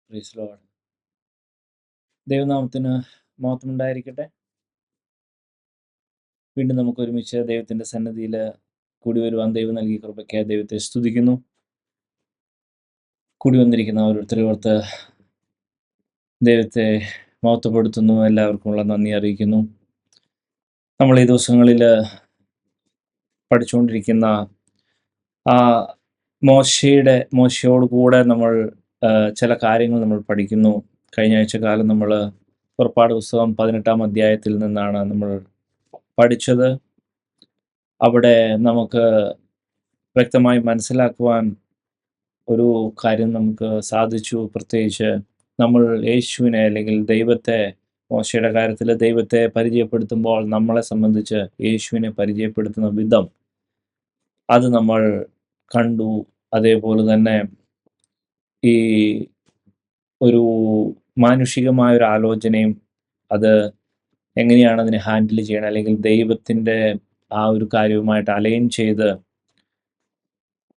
Praise Lord. ദൈവനാമത്തിന് മഹത്വം ഉണ്ടായിരിക്കട്ടെ. വീണ്ടും നമുക്ക് ഒരുമിച്ച് ദൈവത്തിൻ്റെ സന്നിധിയിൽ കൂടി വരുവാൻ ദൈവം നൽകിയ കൃപയ്ക്കായി ദൈവത്തെ സ്തുതിക്കുന്നു. കൂടി വന്നിരിക്കുന്ന ഓരോരുത്തരോർത്ത് ദൈവത്തെ മഹത്വപ്പെടുത്തുന്നു. എല്ലാവർക്കുമുള്ള നന്ദി അറിയിക്കുന്നു. നമ്മൾ ഈ ദിവസങ്ങളിൽ പഠിച്ചുകൊണ്ടിരിക്കുന്ന ആ മോശയോട് കൂടെ നമ്മൾ ചില കാര്യങ്ങൾ നമ്മൾ പഠിക്കുന്നു. കഴിഞ്ഞ ആഴ്ച കാലം നമ്മൾ പുറപ്പാട് പുസ്തകം 18-ാം അധ്യായത്തിൽ നിന്നാണ് നമ്മൾ പഠിച്ചത്. അവിടെ നമുക്ക് വ്യക്തമായി മനസ്സിലാക്കുവാൻ ഒരു കാര്യം നമുക്ക് സാധിച്ചു. പ്രത്യേകിച്ച് നമ്മൾ യേശുവിനെ അല്ലെങ്കിൽ ദൈവത്തെ, മോശയുടെ കാര്യത്തിൽ ദൈവത്തെ പരിചയപ്പെടുത്തുമ്പോൾ നമ്മളെ സംബന്ധിച്ച് യേശുവിനെ പരിചയപ്പെടുത്തുന്ന വിധം അത് നമ്മൾ കണ്ടു. അതേപോലെ തന്നെ ഈ ഒരു മാനുഷികമായ ഒരു ആലോചനയും അത് എങ്ങനെയാണ് അതിനെ ഹാൻഡിൽ ചെയ്യണം, അല്ലെങ്കിൽ ദൈവത്തിൻ്റെ ആ ഒരു കാര്യവുമായിട്ട് അലൈൻ ചെയ്ത്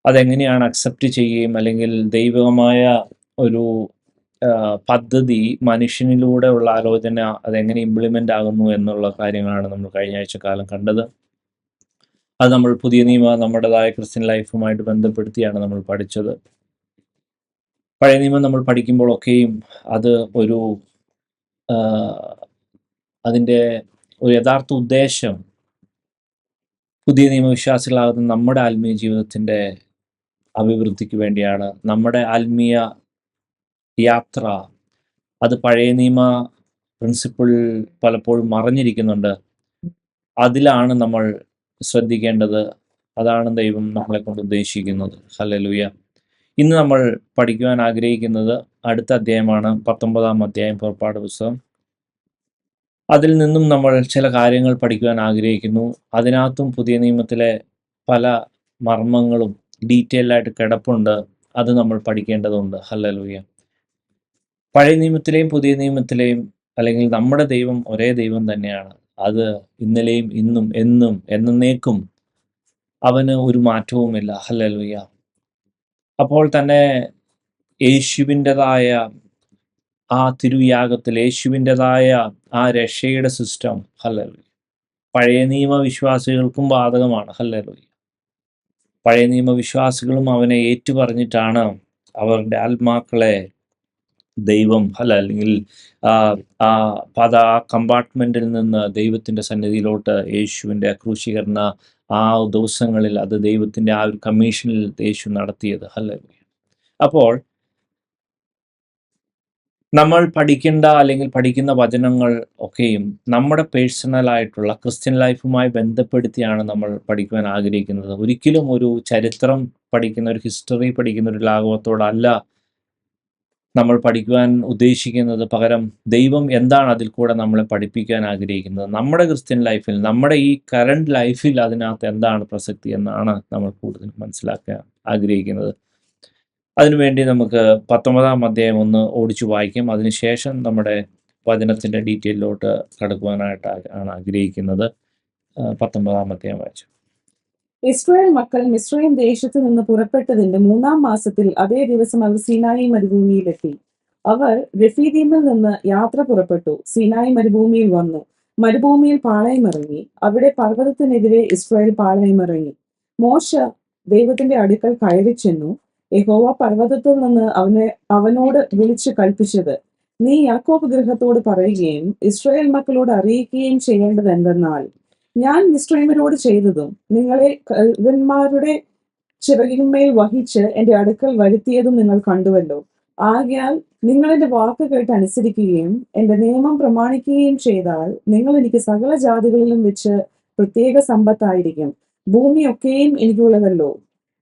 അതെങ്ങനെയാണ് അക്സെപ്റ്റ് ചെയ്യുകയും അല്ലെങ്കിൽ ദൈവികമായ ഒരു പദ്ധതി മനുഷ്യനിലൂടെ ഉള്ള ആലോചന അതെങ്ങനെ ഇംപ്ലിമെൻ്റ് ആകുന്നു എന്നുള്ള കാര്യങ്ങളാണ് നമ്മൾ കഴിഞ്ഞ ആഴ്ച കാലം കണ്ടത്. അത് നമ്മൾ പുതിയ നിയമ നമ്മുടേതായ ക്രിസ്ത്യൻ ലൈഫുമായിട്ട് ബന്ധപ്പെടുത്തിയാണ് നമ്മൾ പഠിച്ചത്. പഴയ നിയമം നമ്മൾ പഠിക്കുമ്പോഴൊക്കെയും അത് ഒരു അതിൻ്റെ ഒരു യഥാർത്ഥ ഉദ്ദേശം പുതിയ നിയമവിശ്വാസികളാകുന്ന നമ്മുടെ ആത്മീയ ജീവിതത്തിൻ്റെ അഭിവൃദ്ധിക്ക് വേണ്ടിയാണ്. നമ്മുടെ ആത്മീയ യാത്ര അത് പഴയ നിയമ പ്രിൻസിപ്പിൾ പലപ്പോഴും മറഞ്ഞിരിക്കുന്നുണ്ട്. അതിലാണ് നമ്മൾ ശ്രദ്ധിക്കേണ്ടത്. അതാണ് ദൈവം നമ്മളെ കൊണ്ട് ഉദ്ദേശിക്കുന്നത്. ഹല്ലേലൂയ. ഇന്ന് നമ്മൾ പഠിക്കുവാൻ ആഗ്രഹിക്കുന്നത് അടുത്ത അധ്യായമാണ്, 19-ാം അധ്യായം പുറപ്പാട് പുസ്തകം. അതിൽ നിന്നും നമ്മൾ ചില കാര്യങ്ങൾ പഠിക്കുവാൻ ആഗ്രഹിക്കുന്നു. അതിനകത്തും പുതിയ നിയമത്തിലെ പല മർമ്മങ്ങളും ഡീറ്റെയിലായിട്ട് കിടപ്പുണ്ട്. അത് നമ്മൾ പഠിക്കേണ്ടതുണ്ട്. ഹല്ലേലൂയ. പഴയ നിയമത്തിലെയും പുതിയ നിയമത്തിലെയും അല്ലെങ്കിൽ നമ്മുടെ ദൈവം ഒരേ ദൈവം തന്നെയാണ്. അത് ഇന്നലെയും ഇന്നും എന്നും എന്നേക്കും അവന് ഒരു മാറ്റവുമില്ല. ഹല്ലേലൂയ. അപ്പോൾ തന്നെ യേശുവിൻ്റെതായ ആ തിരുയാഗത്തിൽ, യേശുവിൻ്റെതായ ആ രക്ഷയുടെ സിസ്റ്റം, ഹല്ലേലൂയ, പഴയ നിയമ വിശ്വാസികൾക്കും ബാധകമാണ്. ഹല്ലേലൂയ. പഴയ നിയമ വിശ്വാസികളും അവനെ ഏറ്റുപറഞ്ഞിട്ടാണ് അവരുടെ ആത്മാക്കളെ ദൈവം അല്ലെങ്കിൽ ആ കമ്പാർട്ട്മെൻറ്റിൽ നിന്ന് ദൈവത്തിൻ്റെ സന്നിധിയിലോട്ട് യേശുവിൻ്റെ ക്രൂശീകരണ ആ ദിവസങ്ങളിൽ അത് ദൈവത്തിൻ്റെ ആ ഒരു കമ്മീഷനിൽ യേശു നടത്തിയത്. ഹല്ലേലൂയ. അപ്പോൾ നമ്മൾ പഠിക്കേണ്ട അല്ലെങ്കിൽ പഠിക്കുന്ന വചനങ്ങൾ ഒക്കെയും നമ്മുടെ പേഴ്സണലായിട്ടുള്ള ക്രിസ്ത്യൻ ലൈഫുമായി ബന്ധപ്പെടുത്തിയാണ് നമ്മൾ പഠിക്കുവാൻ ആഗ്രഹിക്കുന്നത്. ഒരിക്കലും ഒരു ചരിത്രം പഠിക്കുന്ന, ഒരു ഹിസ്റ്ററി പഠിക്കുന്ന ഒരു ലാഘവത്തോടല്ല നമ്മൾ പഠിക്കുവാൻ ഉദ്ദേശിക്കുന്നത്. പകരം ദൈവം എന്താണ് അതിൽ കൂടെ നമ്മളെ പഠിപ്പിക്കാൻ ആഗ്രഹിക്കുന്നത്, നമ്മുടെ ക്രിസ്ത്യൻ ലൈഫിൽ, നമ്മുടെ ഈ കറണ്ട് ലൈഫിൽ അതിനകത്ത് എന്താണ് പ്രസക്തി എന്നാണ് നമ്മൾ കൂടുതൽ മനസ്സിലാക്കാൻ ആഗ്രഹിക്കുന്നത്. അതിനുവേണ്ടി നമുക്ക് 19-ാം അധ്യായം ഒന്ന് ഓടിച്ചു വായിക്കാം. അതിനുശേഷം നമ്മുടെ വചനത്തിൻ്റെ ഡീറ്റെയിലോട്ട് കടക്കുവാനായിട്ടാണ് ആഗ്രഹിക്കുന്നത്. 19-ാം അധ്യായം വായിച്ചു. ഇസ്രായേൽ മക്കൾ മിസ്രയീം ദേശത്തു നിന്ന് പുറപ്പെട്ടതിന്റെ 3-ാം മാസത്തിൽ അതേ ദിവസം അവർ സീനായി മരുഭൂമിയിലെത്തി. അവർ റെഫീദീമിൽ നിന്ന് യാത്ര പുറപ്പെട്ടു. സീനായി മരുഭൂമിയിൽ വന്നു. മരുഭൂമിയിൽ പാളയമിറങ്ങി. അവിടെ പർവ്വതത്തിനെതിരെ ഇസ്രായേൽ പാളയമിറങ്ങി. മോശ ദൈവത്തിന്റെ അടുക്കൽ കയറി ചെന്നു. യഹോവ പർവ്വതത്തിൽ നിന്ന് അവനോട് വിളിച്ചു കൽപ്പിച്ചത്, നീ യാക്കോബ് ഗൃഹത്തോട് പറയുകയും ഇസ്രായേൽ മക്കളോട് അറിയിക്കുകയും ചെയ്യേണ്ടത് എന്തെന്നാൽ, ഞാൻ മിസ്രയീമ്യരോട് ചെയ്തതും നിങ്ങളെ കഴുകന്മാരുടെ ചിറകിന്മേൽ വഹിച്ച് എന്റെ അടുക്കൽ വരുത്തിയതും നിങ്ങൾ കണ്ടുവല്ലോ. ആകയാൽ നിങ്ങൾ എന്റെ വാക്ക് കേട്ട് അനുസരിക്കുകയും എന്റെ നിയമം പ്രമാണിക്കുകയും ചെയ്താൽ നിങ്ങൾ എനിക്ക് സകല ജാതികളിലും വെച്ച് പ്രത്യേക സമ്പത്തായിരിക്കും. ഭൂമിയൊക്കെയും എനിക്കുള്ളതല്ലോ.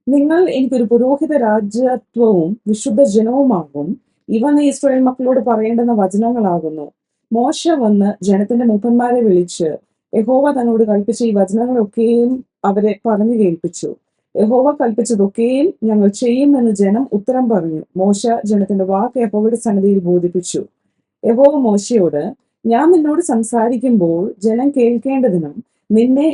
നിങ്ങൾ എനിക്കൊരു പുരോഹിത രാജ്യത്വവും വിശുദ്ധ ജനവുമാകും. ഇവ നീ ഇസ്രായേൽ മക്കളോട് പറയേണ്ടുന്ന വചനങ്ങളാകുന്നു. മോശ വന്ന് ജനത്തിന്റെ മൂപ്പന്മാരെ വിളിച്ച് യഹോവ തന്നോട് കൽപ്പിച്ച ഈ വചനങ്ങളൊക്കെയും അവരെ പറഞ്ഞു കേൾപ്പിച്ചു. യഹോവ കൽപ്പിച്ചതൊക്കെയും ഞങ്ങൾ ചെയ്യുമെന്ന് ജനം ഉത്തരം പറഞ്ഞു. മോശ ജനത്തിന്റെ വാക്ക് യഹോവയുടെ സന്നിധിയിൽ ബോധിപ്പിച്ചു. യഹോവ മോശയോട്, ഞാൻ നിന്നോട് സംസാരിക്കുമ്പോൾ ജനം കേൾക്കേണ്ടതിനും നിന്നെ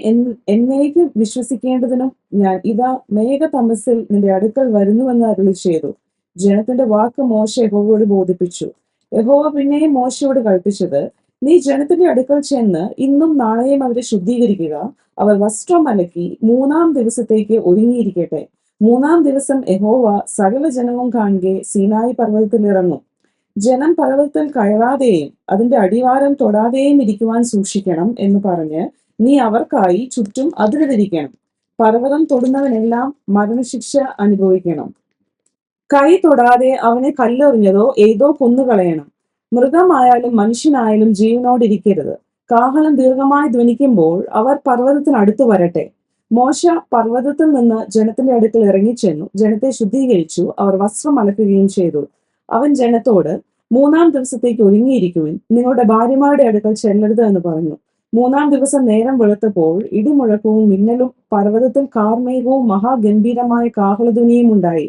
എന്നേക്കും വിശ്വസിക്കേണ്ടതിനും ഞാൻ ഇതാ മേഘതമസ്സിൽ നിന്റെ അടുക്കൽ വരുന്നുവെന്ന് അരുളി ചെയ്തു. ജനത്തിന്റെ വാക്ക് മോശ യഹോവയോട് ബോധിപ്പിച്ചു. യഹോവ പിന്നെയും മോശയോട് കൽപ്പിച്ചത്, നീ ജനത്തിന്റെ അടുക്കൽ ചെന്ന് ഇന്നും നാളെയും അവരെ ശുദ്ധീകരിക്കുക. അവർ വസ്ത്രം അലക്കി 3-ാം ദിവസത്തേക്ക് ഒരുങ്ങിയിരിക്കട്ടെ. 3-ാം ദിവസം യഹോവ സകല ജനവും കാണുകെ സീനായി പർവ്വതത്തിൽ ഇറങ്ങും. ജനം പർവ്വതത്തിൽ കയറാതെയും അതിന്റെ അടിവാരം തൊടാതെയും ഇരിക്കുവാൻ സൂക്ഷിക്കണം എന്ന് പറഞ്ഞ് നീ അവർക്കായി ചുറ്റും അതിരുതിരിക്കണം. പർവ്വതം തൊടുന്നവനെല്ലാം മരണശിക്ഷ അനുഭവിക്കണം. കൈ തൊടാതെ അവനെ കല്ലെറിഞ്ഞതോ ഏതോ കൊന്നുകളയണം. മൃഗമായാലും മനുഷ്യനായാലും ജീവനോടിരിക്കരുത്. കാഹളം ദീർഘമായി ധ്വനിക്കുമ്പോൾ അവർ പർവ്വതത്തിനടുത്തു വരട്ടെ. മോശ പർവ്വതത്തിൽ നിന്ന് ജനത്തിന്റെ അടുക്കൽ ഇറങ്ങിച്ചെന്നു. ജനത്തെ ശുദ്ധീകരിച്ചു. അവർ വസ്ത്രം അലക്കുകയും ചെയ്തു. അവൻ ജനത്തോട്, 3-ാം ദിവസത്തേക്ക് ഒരുങ്ങിയിരിക്കുവിൻ. നിങ്ങളുടെ ഭാര്യമാരുടെ അടുക്കൽ ചെല്ലരുത് എന്ന് പറഞ്ഞു. 3-ാം ദിവസം നേരം വെളുത്തപ്പോൾ ഇടിമുഴക്കവും മിന്നലും പർവ്വതത്തിൽ കാർമേഘവും മഹാഗംഭീരമായ കാഹളധ്വനിയും ഉണ്ടായി.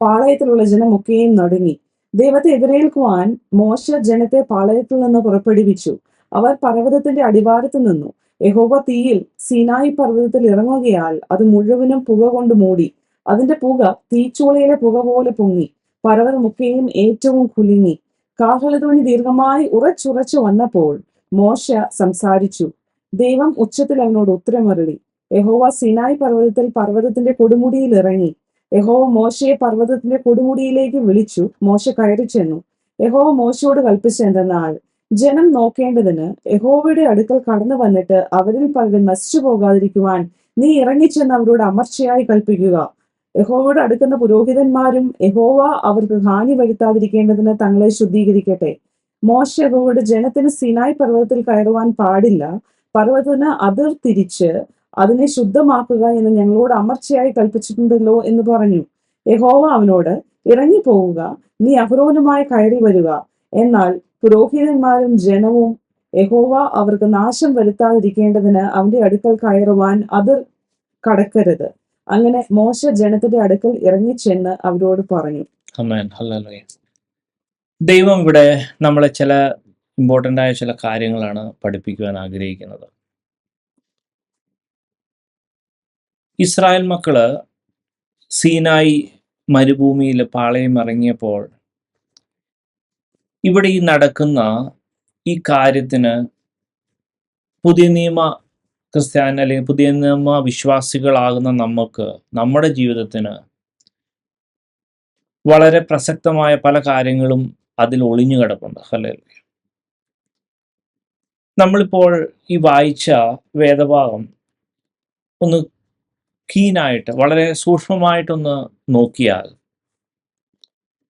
പാളയത്തിലുള്ള ജനമൊക്കെയും നടുങ്ങി. ദൈവത്തെ എതിരേൽക്കുവാൻ മോശ ജനത്തെ പാളയത്തിൽ നിന്ന് പുറപ്പെടുവിച്ചു. അവർ പർവ്വതത്തിന്റെ അടിവാരത്ത് നിന്നു. യഹോവ തീയിൽ സീനായി പർവ്വതത്തിൽ ഇറങ്ങുകയാൽ അത് മുഴുവനും പുക കൊണ്ട് മൂടി. അതിന്റെ പുക തീച്ചൂളയിലെ പുക പോലെ പൊങ്ങി. പർവ്വതമൊക്കെയും ഏറ്റവും കുലുങ്ങി. കാഹളധ്വനി ദീർഘമായി ഉറച്ചുറച്ചു വന്നപ്പോൾ മോശ സംസാരിച്ചു. ദൈവം ഉച്ചത്തിൽ അവനോട് ഉത്തരമരുളി. യഹോവ സീനായി പർവ്വതത്തിൽ പർവ്വതത്തിന്റെ കൊടുമുടിയിൽ ഇറങ്ങി. യഹോവ മോശയെ പർവ്വതത്തിന്റെ കൊടുമുടിയിലേക്ക് വിളിച്ചു. മോശ കയറി ചെന്നു. യഹോവ മോശയോട് കൽപ്പിച്ചെന്തെന്നാൽ, ജനം നോക്കേണ്ടതിന് യഹോവയുടെ അടുക്കൽ കടന്നു വന്നിട്ട് അവരിൽ പലരും നശിച്ചു പോകാതിരിക്കുവാൻ നീ ഇറങ്ങിച്ചെന്ന് അവരോട് അമർച്ചയായി കൽപ്പിക്കുക. യഹോവയോട് അടുക്കുന്ന പുരോഹിതന്മാരും യഹോവ അവർക്ക് ഹാനി വരുത്താതിരിക്കേണ്ടതിന് തങ്ങളെ ശുദ്ധീകരിക്കട്ടെ. മോശ യഹോവയോട്, ജനത്തിന് സീനായി പർവ്വതത്തിൽ കയറുവാൻ പാടില്ല. പർവ്വതത്തിന് അതിർ തിരിച്ച് അതിനെ ശുദ്ധമാക്കുക എന്ന് ഞങ്ങളോട് അമർച്ചയായി കൽപ്പിച്ചിട്ടുണ്ടല്ലോ എന്ന് പറഞ്ഞു. യഹോവ അവനോട്, ഇറങ്ങിപ്പോവുക, നീ അഹ്റോനുമായി കയറി വരിക. എന്നാൽ പുരോഹിതന്മാരും ജനവും യഹോവ അവർക്ക് നാശം വരുത്താതിരിക്കേണ്ടതിന് അവന്റെ അടുക്കൽ കയറുവാൻ അതിർ കടക്കരുത്. അങ്ങനെ മോശ ജനത്തിന്റെ അടുക്കൽ ഇറങ്ങിച്ചെന്ന് അവരോട് പറഞ്ഞു. ആമേൻ. ഹല്ലേലൂയ. ദൈവം ഇവിടെ നമ്മളെ ചില ഇമ്പോർട്ടൻ്റ് ആയ ചില കാര്യങ്ങളാണ് പഠിപ്പിക്കുവാൻ ആഗ്രഹിക്കുന്നത്. ഇസ്രായേൽ മക്കള് സീനായി മരുഭൂമിയിൽ പാളയം ഇറങ്ങിയപ്പോൾ ഇവിടെ ഈ നടക്കുന്ന ഈ കാര്യത്തിന് പുതിയ നിയമ ക്രിസ്ത്യാനി അല്ലെങ്കിൽ പുതിയ നിയമ വിശ്വാസികളാകുന്ന നമുക്ക് നമ്മുടെ ജീവിതത്തിന് വളരെ പ്രസക്തമായ പല കാര്യങ്ങളും അതിൽ ഒളിഞ്ഞു കിടപ്പുണ്ട്. ഹല്ലേലൂയ. നമ്മളിപ്പോൾ ഈ വായിച്ച വേദഭാഗം ഒന്ന് കീനായിട്ട് വളരെ സൂക്ഷ്മമായിട്ടൊന്ന് നോക്കിയാൽ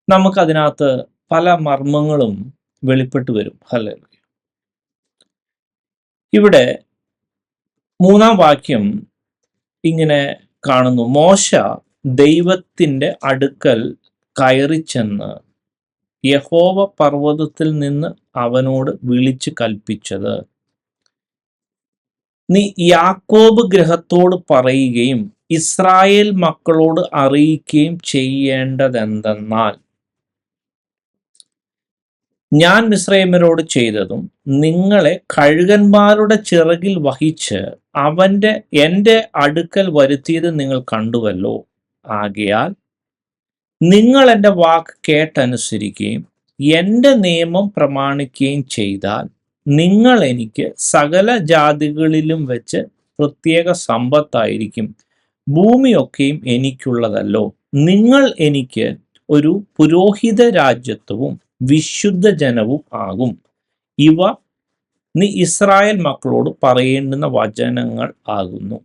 നമുക്കതിനകത്ത് പല മർമ്മങ്ങളും വെളിപ്പെട്ട് വരും. ഹല്ലേലൂയ. ഇവിടെ 3-ാം വാക്യം ഇങ്ങനെ കാണുന്നു. മോശ ദൈവത്തിൻ്റെ അടുക്കൽ കയറി ചെന്ന് യഹോവ പർവ്വതത്തിൽ നിന്ന് അവനോട് വിളിച്ചു കൽപ്പിച്ചത്, നീ യാക്കോബ് ഗൃഹത്തോട് പറയുകയും ഇസ്രായേൽ മക്കളോട് അറിയിക്കുകയും ചെയ്യേണ്ടതെന്തെന്നാൽ, ഞാൻ മിസ്രയീമ്യരോട് ചെയ്തതും നിങ്ങളെ കഴുകന്മാരുടെ ചിറകിൽ വഹിച്ച് എൻ്റെ അടുക്കൽ വരുത്തിയത് നിങ്ങൾ കണ്ടുവല്ലോ. ആകയാൽ നിങ്ങൾ എൻ്റെ വാക്ക് കേട്ടനുസരിക്കുകയും എൻ്റെ നിയമം പ്രമാണിക്കുകയും ചെയ്താൽ നിങ്ങൾ എനിക്ക് സകല ജാതികളിലും വെച്ച് പ്രത്യേക സമ്പത്തായിരിക്കും. ഭൂമിയൊക്കെയും എനിക്കുള്ളതല്ലോ. നിങ്ങൾ എനിക്ക് ഒരു പുരോഹിത രാജ്യത്വവും വിശുദ്ധ ജനവും ആകും. ഇവ നീ ഇസ്രായേൽ മക്കളോട് പറയേണ്ടുന്ന വചനങ്ങൾ ആകുന്നു.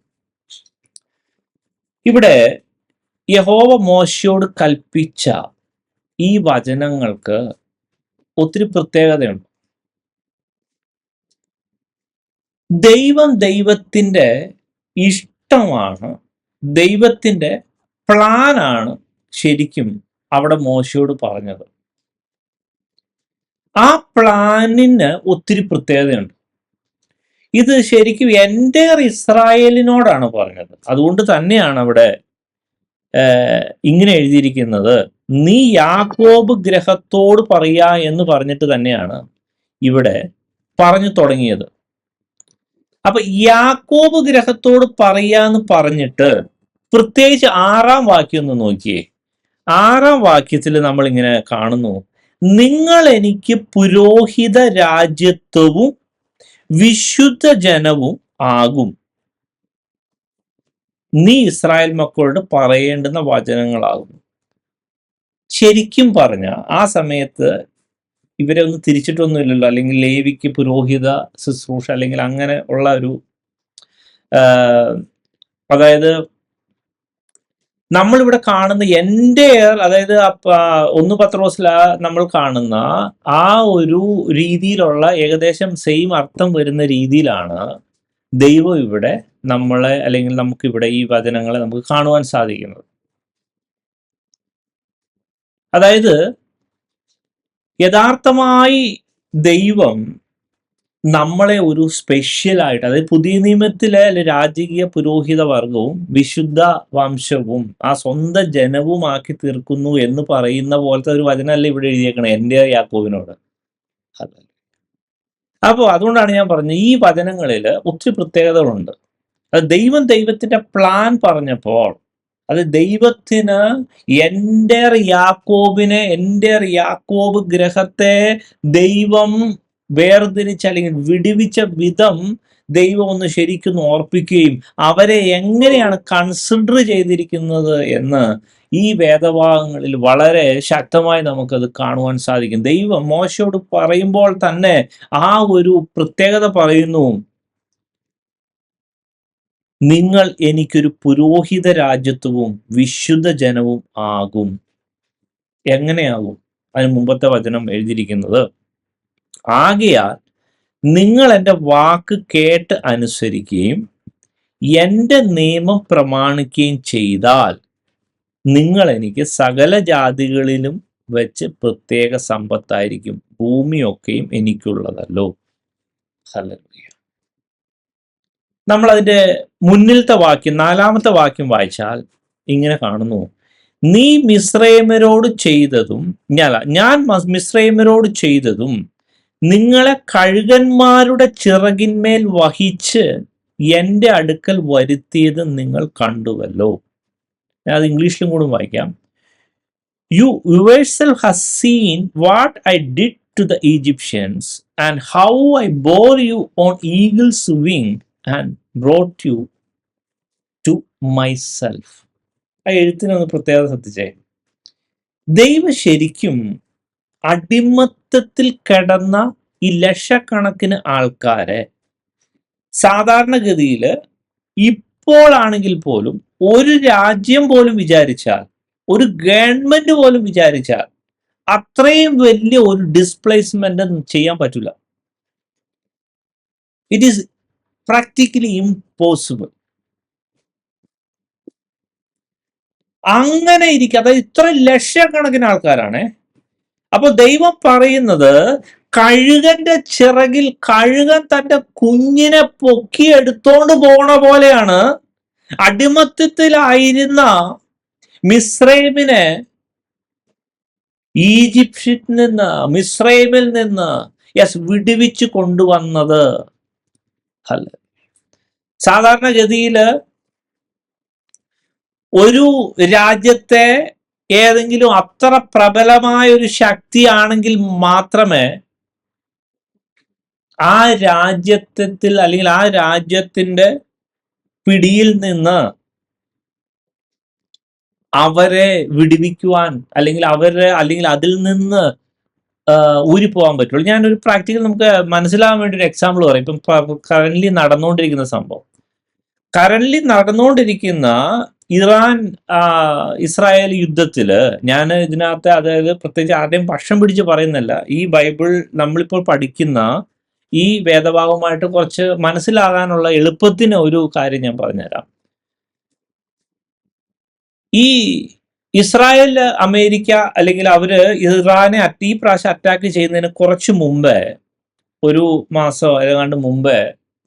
ഇവിടെ യഹോവ മോശയോട് കൽപ്പിച്ച ഈ വചനങ്ങൾക്ക് ഒത്തിരി പ്രത്യേകതയുണ്ട്. ദൈവത്തിൻ്റെ ഇഷ്ടമാണ്, ദൈവത്തിൻ്റെ പ്ലാനാണ് ശരിക്കും അവിടെ മോശയോട് പറഞ്ഞത്. ആ പ്ലാനിന് ഒത്തിരി പ്രത്യേകതയുണ്ട്. ഇത് ശരിക്കും എൻ്റെ ഇസ്രായേലിനോടാണ് പറഞ്ഞത്. അതുകൊണ്ട് തന്നെയാണ് അവിടെ ഇങ്ങനെ എഴുതിയിരിക്കുന്നത്, നീ യാക്കോബ് ഗൃഹത്തോട് പറയാ എന്ന് പറഞ്ഞിട്ട് തന്നെയാണ് ഇവിടെ പറഞ്ഞു തുടങ്ങിയത്. അപ്പൊ യാക്കോബ് ഗൃഹത്തോട് പറയാന്ന് പറഞ്ഞിട്ട് പ്രത്യേകിച്ച് 6-ാം വാക്യം ഒന്ന് നോക്കിയേ. 6-ാം വാക്യത്തിൽ നമ്മൾ ഇങ്ങനെ കാണുന്നു, നിങ്ങൾ എനിക്ക് പുരോഹിത രാജ്യത്വവും വിശുദ്ധ ജനവും ആകും. നീ ഇസ്രായേൽ മക്കളോട് പറയേണ്ടുന്ന വചനങ്ങളാകുന്നു. ശരിക്കും പറഞ്ഞ ആ സമയത്ത് ഇവരെ ഒന്നും തിരിച്ചിട്ടൊന്നുമില്ലല്ലോ, അല്ലെങ്കിൽ ലേവിക്ക് പുരോഹിത ശുശ്രൂഷ അല്ലെങ്കിൽ അങ്ങനെ ഉള്ള ഒരു അതായത് നമ്മളിവിടെ കാണുന്ന അതായത് 1 പത്രോസിൽ നമ്മൾ കാണുന്ന ആ ഒരു രീതിയിലുള്ള ഏകദേശം സെയിം അർത്ഥം വരുന്ന രീതിയിലാണ് ദൈവം ഇവിടെ നമ്മളെ, അല്ലെങ്കിൽ നമുക്കിവിടെ ഈ വചനങ്ങളെ നമുക്ക് കാണുവാൻ സാധിക്കുന്നത്. അതായത് യഥാർത്ഥമായി ദൈവം നമ്മളെ ഒരു സ്പെഷ്യലായിട്ട്, അതായത് പുതിയ നിയമത്തിലെ രാജകീയ പുരോഹിത വർഗവും വിശുദ്ധ വംശവും ആ സ്വന്തം ജനവുമാക്കി തീർക്കുന്നു എന്ന് പറയുന്ന പോലത്തെ ഒരു വചനമല്ല ഇവിടെ എഴുതിയേക്കണേ എൻ്റെ യാക്കോബിനോട്. അപ്പോൾ അതുകൊണ്ടാണ് ഞാൻ പറഞ്ഞത്, ഈ വചനങ്ങളിൽ ഒത്തിരി പ്രത്യേകതകളുണ്ട്. അത് ദൈവത്തിന്റെ പ്ലാൻ പറഞ്ഞപ്പോൾ, അത് ദൈവത്തിന് യാക്കോബ് ഗ്രഹത്തെ ദൈവം വേർതിരിച്ച അല്ലെങ്കിൽ വിടുവിച്ച വിധം ദൈവം ഒന്ന് ശരിക്കും ഓർപ്പിക്കുകയും അവരെ എങ്ങനെയാണ് കൺസിഡർ ചെയ്തിരിക്കുന്നത് എന്ന് ഈ വേദഭാഗങ്ങളിൽ വളരെ ശക്തമായി നമുക്കത് കാണുവാൻ സാധിക്കും. ദൈവം മോശയോട് പറയുമ്പോൾ തന്നെ ആ ഒരു പ്രത്യേകത പറയുന്നു, നിങ്ങൾ എനിക്കൊരു പുരോഹിത രാജ്യത്വവും വിശുദ്ധ ജനവും ആകും. എങ്ങനെയാകും? അതിന് മുമ്പത്തെ വചനം എഴുതിയിരിക്കുന്നത്, ആകയാൽ നിങ്ങൾ എൻ്റെ വാക്ക് കേട്ട് അനുസരിക്കുകയും എൻ്റെ നിയമം പ്രമാണിക്കുകയും ചെയ്താൽ നിങ്ങൾ എനിക്ക് സകല ജാതികളിലും വെച്ച് പ്രത്യേക സമ്പത്തായിരിക്കും, ഭൂമിയൊക്കെയും എനിക്കുള്ളതല്ലോ. ഹല്ലേലൂയ. നമ്മൾ അതിൻ്റെ മുന്നിലത്തെ വാക്യം, 4-ാമത്തെ വാക്യം വായിച്ചാൽ ഇങ്ങനെ കാണുന്നു, നീ മിസ്രൈമ്യരോട് ചെയ്തതും ഞാൻ മിസ്രൈമ്യരോട് ചെയ്തതും നിങ്ങളെ കഴുകന്മാരുടെ ചിറകിന്മേൽ വഹിച്ച് എൻ്റെ അടുക്കൽ വരുത്തിയത് നിങ്ങൾ കണ്ടുവല്ലോ. ഞാൻ അത് ഇംഗ്ലീഷിലും കൂടെ വായിക്കാം. You yourself has seen what I did to the Egyptians and how I bore you on eagle's wing and brought you to myself. ആ എഴുത്തിനൊന്ന് പ്രത്യേകത ശ്രദ്ധിച്ചേ. ദൈവം ശരിക്കും അടിമത്തത്തിൽ കിടന്ന ഈ ലക്ഷക്കണക്കിന് ആൾക്കാരെ സാധാരണഗതിയിൽ ഇപ്പോഴാണെങ്കിൽ പോലും ഒരു രാജ്യം പോലും വിചാരിച്ചാൽ, ഒരു ഗവൺമെന്റ് പോലും വിചാരിച്ചാൽ അത്രയും വലിയ ഒരു ഡിസ്പ്ലേസ്മെന്റ് ചെയ്യാൻ പറ്റില്ല. It is practically impossible. അങ്ങനെ ഇരിക്കുക, അതായത് ഇത്ര ലക്ഷക്കണക്കിന് ആൾക്കാരാണ്. അപ്പൊ ദൈവം പറയുന്നത്, കഴുകന്റെ ചിറകിൽ കഴുകൻ തന്റെ കുഞ്ഞിനെ പൊക്കിയെടുത്തോണ്ട് പോണ പോലെയാണ് അടിമത്തത്തിലായിരുന്ന മിസ്രൈമിനെ മിസ്രൈമിൽ നിന്ന് വിടുവിച്ച് കൊണ്ടുവന്നത്. സാധാരണഗതിയില് ഒരു രാജ്യത്തെ ഏതെങ്കിലും അത്ര പ്രബലമായ ഒരു ശക്തിയാണെങ്കിൽ മാത്രമേ ആ രാജ്യത്തിൽ അല്ലെങ്കിൽ ആ രാജ്യത്തിന്റെ പിടിയിൽ നിന്ന് അവരെ വിടുവിക്കുവാൻ അല്ലെങ്കിൽ അതിൽ നിന്ന് ഊരിപ്പോകാൻ പറ്റുള്ളൂ. ഞാനൊരു പ്രാക്ടിക്കൽ നമുക്ക് മനസ്സിലാവാൻ വേണ്ടി ഒരു എക്സാമ്പിൾ പറയും. ഇപ്പം കറന്റ്ലി നടന്നുകൊണ്ടിരിക്കുന്ന സംഭവം, ഇറാൻ ഇസ്രായേൽ യുദ്ധത്തില്, ഞാൻ ഇതിനകത്ത് അതായത് പ്രത്യേകിച്ച് ആരുടെയും പക്ഷം പിടിച്ച് പറയുന്നില്ല, ഈ ബൈബിൾ നമ്മളിപ്പോൾ പഠിക്കുന്ന ഈ വേദഭാഗവുമായിട്ട് കുറച്ച് മനസ്സിലാകാനുള്ള എളുപ്പത്തിന് ഒരു കാര്യം ഞാൻ പറഞ്ഞുതരാം. ഈ ഇസ്രായേൽ അമേരിക്ക അല്ലെങ്കിൽ അവര് ഇറാനെ ഈ പ്രാവശ്യം അറ്റാക്ക് ചെയ്യുന്നതിന് കുറച്ച് മുമ്പേ, ഒരു മാസം ഏതാണ്ട് മുമ്പേ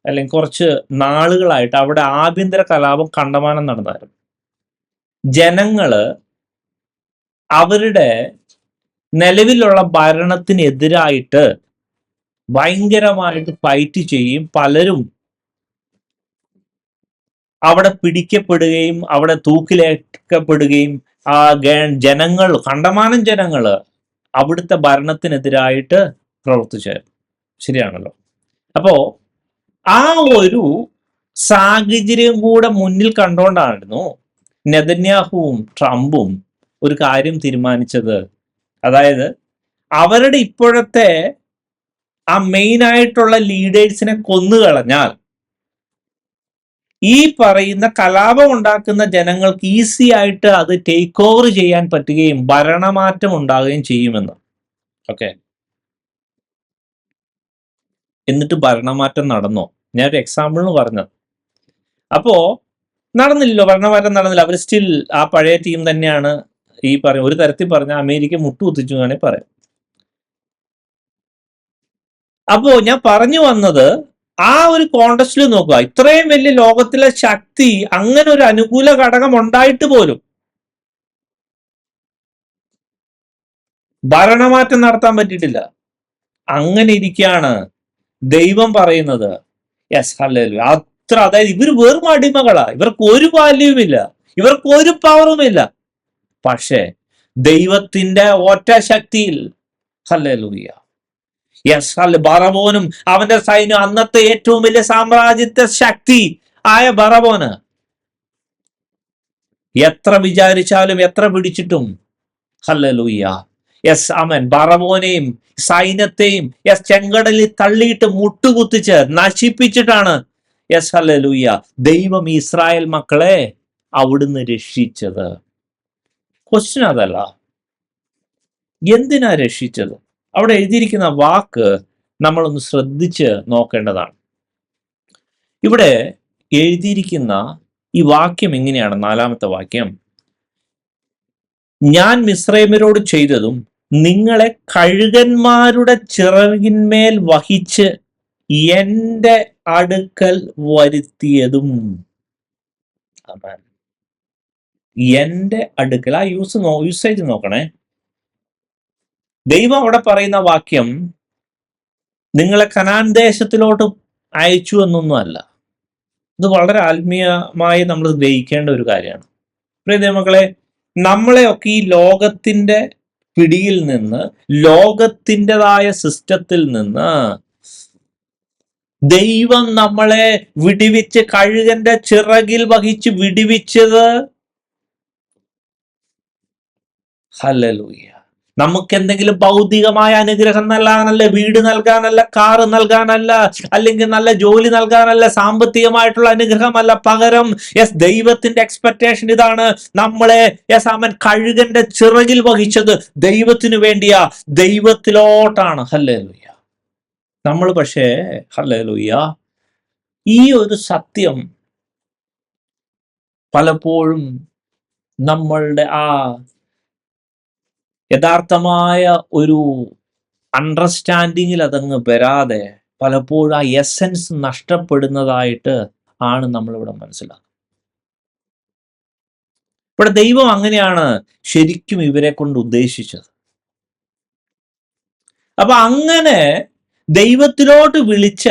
അല്ലെങ്കിൽ കുറച്ച് നാളുകളായിട്ട് അവിടെ ആഭ്യന്തര കലാപം കണ്ടമാനം നടന്നായിരുന്നു. ജനങ്ങള് അവരുടെ നിലവിലുള്ള ഭരണത്തിനെതിരായിട്ട് ഭയങ്കരമായിട്ട് ഫൈറ്റ് ചെയ്യും. പലരും അവിടെ പിടിക്കപ്പെടുകയും അവിടെ തൂക്കിലേക്കപ്പെടുകയും ആ ജനങ്ങൾ, കണ്ടമാനം ജനങ്ങൾ അവിടുത്തെ ഭരണത്തിനെതിരായിട്ട് പ്രവർത്തിച്ചായിരുന്നു. ശരിയാണല്ലോ. അപ്പോ ആ ഒരു സാഹചര്യം കൂടെ മുന്നിൽ കണ്ടുകൊണ്ടായിരുന്നു നെതന്യാഹുവും ട്രംപും ഒരു കാര്യം തീരുമാനിച്ചത്. അതായത് അവരുടെ ഇപ്പോഴത്തെ ആ മെയിൻ ആയിട്ടുള്ള ലീഡേഴ്സിനെ കൊന്നുകളഞ്ഞാൽ ഈ പറയുന്ന കലാപം ഉണ്ടാക്കുന്ന ജനങ്ങൾക്ക് ഈസി ആയിട്ട് അത് ടേക്ക് ഓവർ ചെയ്യാൻ പറ്റുകയും ഭരണമാറ്റം ഉണ്ടാകുകയും ചെയ്യുമെന്ന്. ഓക്കെ, എന്നിട്ട് ഭരണമാറ്റം നടന്നോ? ഞാൻ ഒരു എക്സാമ്പിളിന് പറഞ്ഞത്. അപ്പോ നടന്നില്ലല്ലോ, ഭരണമാറ്റം നടന്നില്ല. അവർ സ്റ്റിൽ ആ പഴയ ടീം തന്നെയാണ്. ഈ പറയും ഒരു തരത്തിൽ പറഞ്ഞ അമേരിക്ക മുട്ടുകുത്തിച്ചു വേണേൽ പറയാം. അപ്പോ ഞാൻ പറഞ്ഞു വന്നത്, ആ ഒരു കോണ്ടസ്റ്റിൽ നോക്കുക, ഇത്രയും വലിയ ലോകത്തിലെ ശക്തി, അങ്ങനെ ഒരു അനുകൂല ഘടകം ഉണ്ടായിട്ട് പോലും ഭരണമാറ്റം നടത്താൻ പറ്റിയിട്ടില്ല. അങ്ങനെ ഇരിക്കുകയാണ് ദൈവം പറയുന്നത്, യെസ് ഹല്ലേലൂയ, അത്ര, അതായത് ഇവർ വെറും അടിമകളാ, ഇവർക്ക് ഒരു വാല്യൂമില്ല, ഇവർക്ക് ഒരു പവറുമില്ല. പക്ഷേ ദൈവത്തിന്റെ ഒറ്റ ശക്തിയിൽ, ഹല്ലേലൂയ, യെസ് ഹല്ലേലൂയ, ബറവോനും അവന്റെ സൈന്യം, അന്നത്തെ ഏറ്റവും വലിയ സാമ്രാജ്യത്തെ ശക്തി ആയ ബറവോന് എത്ര വിചാരിച്ചാലും എത്ര പിടിച്ചിട്ടും, ഹല്ലേലൂയ, യെസ് ആമേൻ, ബറവോനെയും സൈന്യത്തെയും യെസ് ചെങ്കടലിൽ തള്ളിയിട്ട് മുട്ടുകുത്തിച്ച് നശിപ്പിച്ചിട്ടാണ് യെസ് ഹല്ലേലൂയ ദൈവം ഇസ്രായേൽ മക്കളെ അവിടുന്ന് രക്ഷിച്ചത്. ക്വസ്റ്റ്യൻ അതല്ല, എന്തിനാ രക്ഷിച്ചത്? അവിടെ എഴുതിയിരിക്കുന്ന വാക്ക് നമ്മളൊന്ന് ശ്രദ്ധിച്ച് നോക്കേണ്ടതാണ്. ഇവിടെ എഴുതിയിരിക്കുന്ന ഈ വാക്യം എങ്ങനെയാണ്? 4-ാമത്തെ വാക്യം, ഞാൻ മിസ്രൈമ്യരോട് ചെയ്തതും നിങ്ങളെ കഴുകന്മാരുടെ ചിറകിന്മേൽ വഹിച്ച് എന്റെ അടുക്കൽ വരുത്തിയതും. എന്റെ അടുക്കൽ, ആ യൂസേജ് നോക്കണേ. ദൈവം അവിടെ പറയുന്ന വാക്യം നിങ്ങളെ കനാൻ ദേശത്തിലോട്ട് അയച്ചു എന്നൊന്നും അല്ല. ഇത് വളരെ ആത്മീയമായി നമ്മൾ ഗ്രഹിക്കേണ്ട ഒരു കാര്യമാണ്. പ്രിയ ദൈവമക്കളെ, നമ്മളെയൊക്കെ ഈ ലോകത്തിന്റെ പിടിയിൽ നിന്ന്, ലോകത്തിൻ്റെതായ സിസ്റ്റത്തിൽ നിന്ന് ദൈവം നമ്മളെ വിടിവിച്ച്, കഴുകന്റെ ചിറകിൽ വഹിച്ച് വിടിവിച്ചത്, ഹല്ലേലൂയ, നമുക്ക് എന്തെങ്കിലും ഭൗതികമായ അനുഗ്രഹം നൽകാനല്ല, വീട് നൽകാനല്ല, കാറ് നൽകാനല്ല, അല്ലെങ്കിൽ നല്ല ജോലി നൽകാനല്ല, സാമ്പത്തികമായിട്ടുള്ള അനുഗ്രഹമല്ല. പകരം യെസ് ദൈവത്തിന്റെ എക്സ്പെക്ടേഷൻ ഇതാണ്, നമ്മളെ യെസ് അവൻ കഴുകന്റെ ചിറകിൽ വഹിച്ചത് ദൈവത്തിനു വേണ്ടിയാ, ദൈവത്തിലോട്ടാണ്. ഹല്ലേലൂയ. നമ്മൾ പക്ഷേ ഹല്ലേലൂയ ഈ ഒരു സത്യം പലപ്പോഴും നമ്മളുടെ ആ യഥാർത്ഥമായ ഒരു അണ്ടർസ്റ്റാൻഡിങ്ങിൽ അതങ്ങ് വരാതെ പലപ്പോഴും ആ എസൻസ് നഷ്ടപ്പെടുന്നതായിട്ട് ആണ് നമ്മളിവിടെ മനസ്സിലാക്കുന്നത്. ഇവിടെ ദൈവം അങ്ങനെയാണ് ശരിക്കും ഇവരെ കൊണ്ട് ഉദ്ദേശിച്ചത്. അപ്പൊ അങ്ങനെ ദൈവത്തിലോട്ട് വിളിച്ച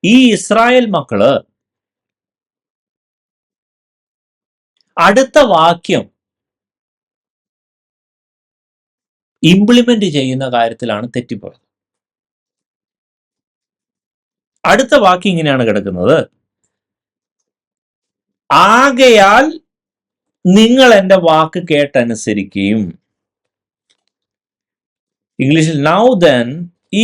ഈ ഇസ്രായേൽ മക്കള് അടുത്ത വാക്യം ഇംപ്ലിമെന്റ് ചെയ്യുന്ന കാര്യത്തിലാണ് തെറ്റിപ്പോയത്. അടുത്ത വാക്യം ഇങ്ങനെയാണ് കിടക്കുന്നത്, ആകയാൽ നിങ്ങൾ എൻ്റെ വാക്ക് കേട്ടനുസരിക്കുകയും. ഇംഗ്ലീഷിൽ, now then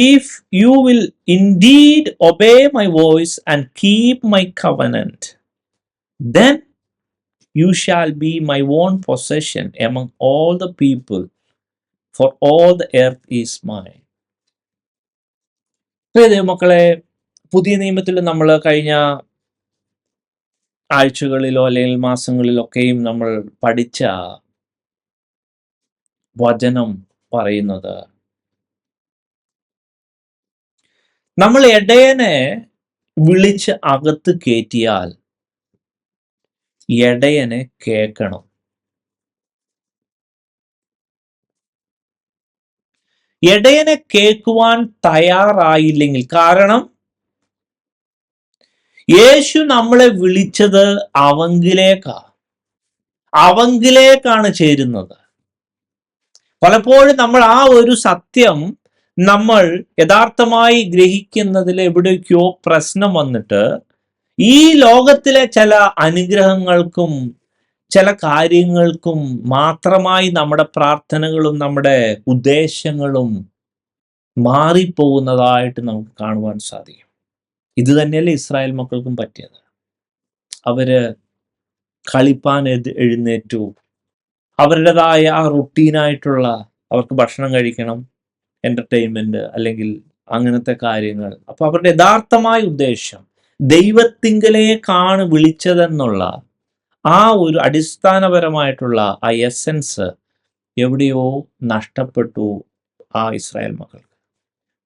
if you will indeed obey my voice and keep my covenant, then you shall be my own possession among all the people, for all the earth is mine. മക്കളെ, പുതിയ നിയമത്തിൽ നമ്മൾ കഴിഞ്ഞ ആഴ്ചകളിലോ അല്ലെങ്കിൽ മാസങ്ങളിലൊക്കെയും നമ്മൾ പഠിച്ച വചനം പറയുന്നത്, നമ്മൾ ഇടയനെ വിളിച്ച് അകത്ത് കയറ്റിയാൽ ഇടയനെ കേൾക്കണം. ഇടയനെ കേൾക്കുവാൻ തയ്യാറായില്ലെങ്കിൽ, കാരണം യേശു നമ്മളെ വിളിച്ചത് അവങ്കിലേക്കാണ് ചേരുന്നത്. പലപ്പോഴും നമ്മൾ ആ ഒരു സത്യം നമ്മൾ യഥാർത്ഥമായി ഗ്രഹിക്കുന്നതിൽ എവിടേക്കോ പ്രശ്നം വന്നിട്ട് ഈ ലോകത്തിലെ ചില അനുഗ്രഹങ്ങൾക്കും ചില കാര്യങ്ങൾക്കും മാത്രമായി നമ്മുടെ പ്രാർത്ഥനകളും നമ്മുടെ ഉദ്ദേശങ്ങളും മാറിപ്പോകുന്നതായിട്ട് നമുക്ക് കാണുവാൻ സാധിക്കും. ഇത് തന്നെയല്ലേ ഇസ്രായേൽ മക്കൾക്കും പറ്റിയത്. അവര് കളിപ്പാൻ എഴുന്നേറ്റു. അവരുടേതായ ആ റുട്ടീനായിട്ടുള്ള അവർക്ക് ഭക്ഷണം കഴിക്കണം, എന്റർടൈൻമെന്റ് അല്ലെങ്കിൽ അങ്ങനത്തെ കാര്യങ്ങൾ. അപ്പൊ അവരുടെ യഥാർത്ഥമായ ഉദ്ദേശം ദൈവത്തിങ്കലേക്കാണ് വിളിച്ചതെന്നുള്ള ആ ഒരു അടിസ്ഥാനപരമായിട്ടുള്ള ആ എസൻസ് എവിടെയോ നഷ്ടപ്പെട്ടു ആ ഇസ്രായേൽ മക്കൾക്ക്.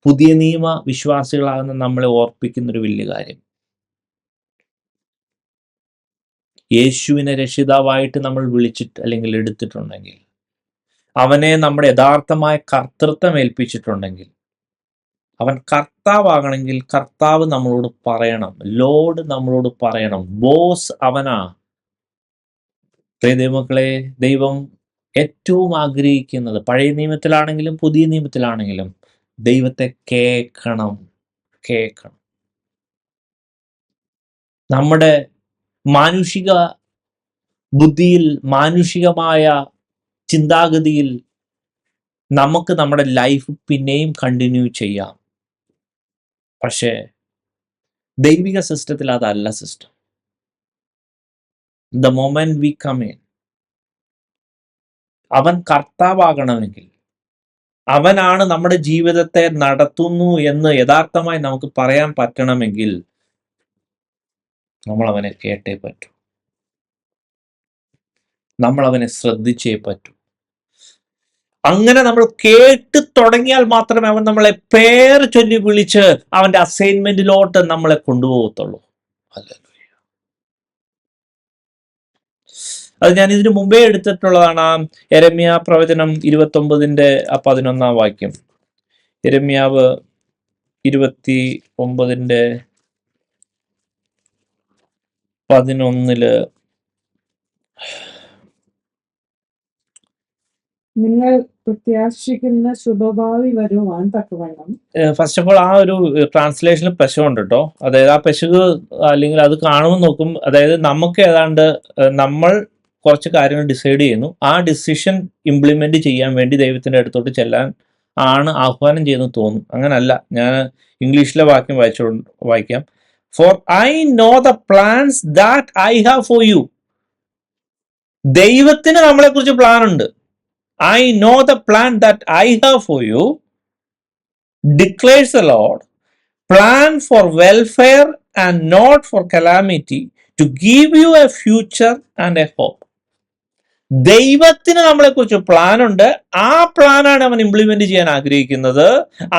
പുതിയ നിയമ വിശ്വാസികളാകുന്ന നമ്മളെ ഓർപ്പിക്കുന്നൊരു വലിയ കാര്യം, യേശുവിനെ രക്ഷിതാവായിട്ട് നമ്മൾ വിളിച്ചിട്ട് അല്ലെങ്കിൽ എടുത്തിട്ടുണ്ടെങ്കിൽ, അവനെ നമ്മുടെ യഥാർത്ഥമായ കർത്തൃത്വം ഏൽപ്പിച്ചിട്ടുണ്ടെങ്കിൽ, അവൻ കർത്താവാകണമെങ്കിൽ കർത്താവ് നമ്മളോട് പറയണം, ലോർഡ് നമ്മളോട് പറയണം, ബോസ് അവനാ. ദൈവമക്കളെ, ദൈവം ഏറ്റവും ആഗ്രഹിക്കുന്നത് പഴയ നിയമത്തിലാണെങ്കിലും പുതിയ നിയമത്തിലാണെങ്കിലും ദൈവത്തെ കേൾക്കണം. നമ്മുടെ മാനുഷിക ബുദ്ധിയിൽ, മാനുഷികമായ ചിന്താഗതിയിൽ നമുക്ക് നമ്മുടെ ലൈഫ് പിന്നെയും കണ്ടിന്യൂ ചെയ്യാം. പക്ഷേ ദൈവിക സിസ്റ്റത്തിൽ അതല്ല system. The moment we come in, അവൻ കർത്താവാകണമെങ്കിൽ, അവനാണ് നമ്മുടെ ജീവിതത്തെ നടത്തുന്നു എന്ന് യഥാർത്ഥമായി നമുക്ക് പറയാൻ പറ്റണമെങ്കിൽ നമ്മൾ അവനെ കേട്ടേ പറ്റൂ, നമ്മൾ അവനെ ശ്രദ്ധിച്ചേ പറ്റൂ. അങ്ങനെ നമ്മൾ കേട്ട് തുടങ്ങിയാൽ മാത്രമേ അവൻ നമ്മളെ പേര് ചൊല്ലി വിളിച്ച് അവന്റെ അസൈൻമെന്റിലോട്ട് നമ്മളെ കൊണ്ടുപോകത്തുള്ളൂ. അത് ഞാൻ ഇതിനു മുമ്പേ എടുത്തിട്ടുള്ളതാണ്. യെരമ്യാ പ്രവചനം 29:11 വാക്യം. യെരമ്യാവ് 29:11 നിങ്ങൾ പ്രത്യാശിക്കുന്ന ശുഭഭാവി വരുവാൻ തക്കവണ്ണം. ഫസ്റ്റ് ഓഫ് ഓൾ ആ ഒരു ട്രാൻസ്ലേഷനിൽ പെശകുണ്ട് കേട്ടോ. അതായത് ആ പെശക് അല്ലെങ്കിൽ അത് കാണുമ്പോൾ നോക്കും, അതായത് നമുക്ക് ഏതാണ്ട് നമ്മൾ കുറച്ച് കാര്യങ്ങൾ ഡിസൈഡ് ചെയ്യുന്നു, ആ ഡിസിഷൻ ഇംപ്ലിമെന്റ് ചെയ്യാൻ വേണ്ടി ദൈവത്തിന്റെ അടുത്തോട്ട് ചെല്ലാൻ ആണ് ആഹ്വാനം ചെയ്യുന്നത് തോന്നും. അങ്ങനല്ല. ഞാൻ ഇംഗ്ലീഷിലെ വാക്യം വായിക്കാം. For I know the plans that I have for you. ദൈവത്തിന് നമ്മളെ കുറിച്ച് പ്ലാൻ ഉണ്ട്. I know the plan that I have for you, declares the Lord, plan for welfare and not for calamity, to give you a future and a hope. ദൈവത്തിന് നമ്മളെ കുറിച്ച് plan ഉണ്ട്. ആ പ്ലാനാണ് അവൻ ഇംപ്ലിമെന്റ് ചെയ്യാൻ ആഗ്രഹിക്കുന്നത്.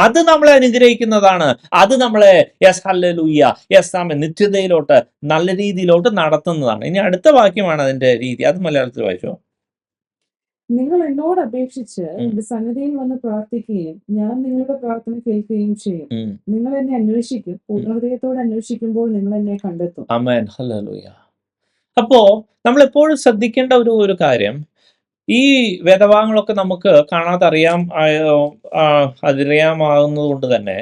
അത് നമ്മളെ അനുഗ്രഹിക്കുന്നതാണ്. അത് നമ്മളെ യെസ് ഹല്ലേലൂയ, യെസ് ആമേൻ, നിത്യതയിലോട്ട് നല്ല രീതിയിലോട്ട് നടത്തുന്നതാണ്. ഇനി അടുത്ത വാക്യമാണ് അതിന്റെ രീതി. അത് മലയാളത്തിൽ വായിച്ചോ. നിങ്ങൾ എന്നോട് അപേക്ഷിച്ച് എന്റെ സന്നിധിയിൽ വന്ന് പ്രാർത്ഥിക്കുകയും ഞാൻ നിങ്ങളുടെ പ്രാർത്ഥന കേൾക്കുകയും ചെയ്യും. നിങ്ങൾ എന്നെ അന്വേഷിക്കും, പൂർണ്ണഹൃദയത്തോടെ അന്വേഷിക്കുമ്പോൾ നിങ്ങൾ എന്നെ കണ്ടെത്തും. ആമേൻ, ഹല്ലേലൂയ. അപ്പോ നമ്മൾ എപ്പോഴും ശ്രദ്ധിക്കേണ്ട ഒരു കാര്യം, ഈ വേദഭാഗങ്ങളൊക്കെ നമുക്ക് കാണാതെ അറിയാമാകുന്നത് കൊണ്ട് തന്നെ,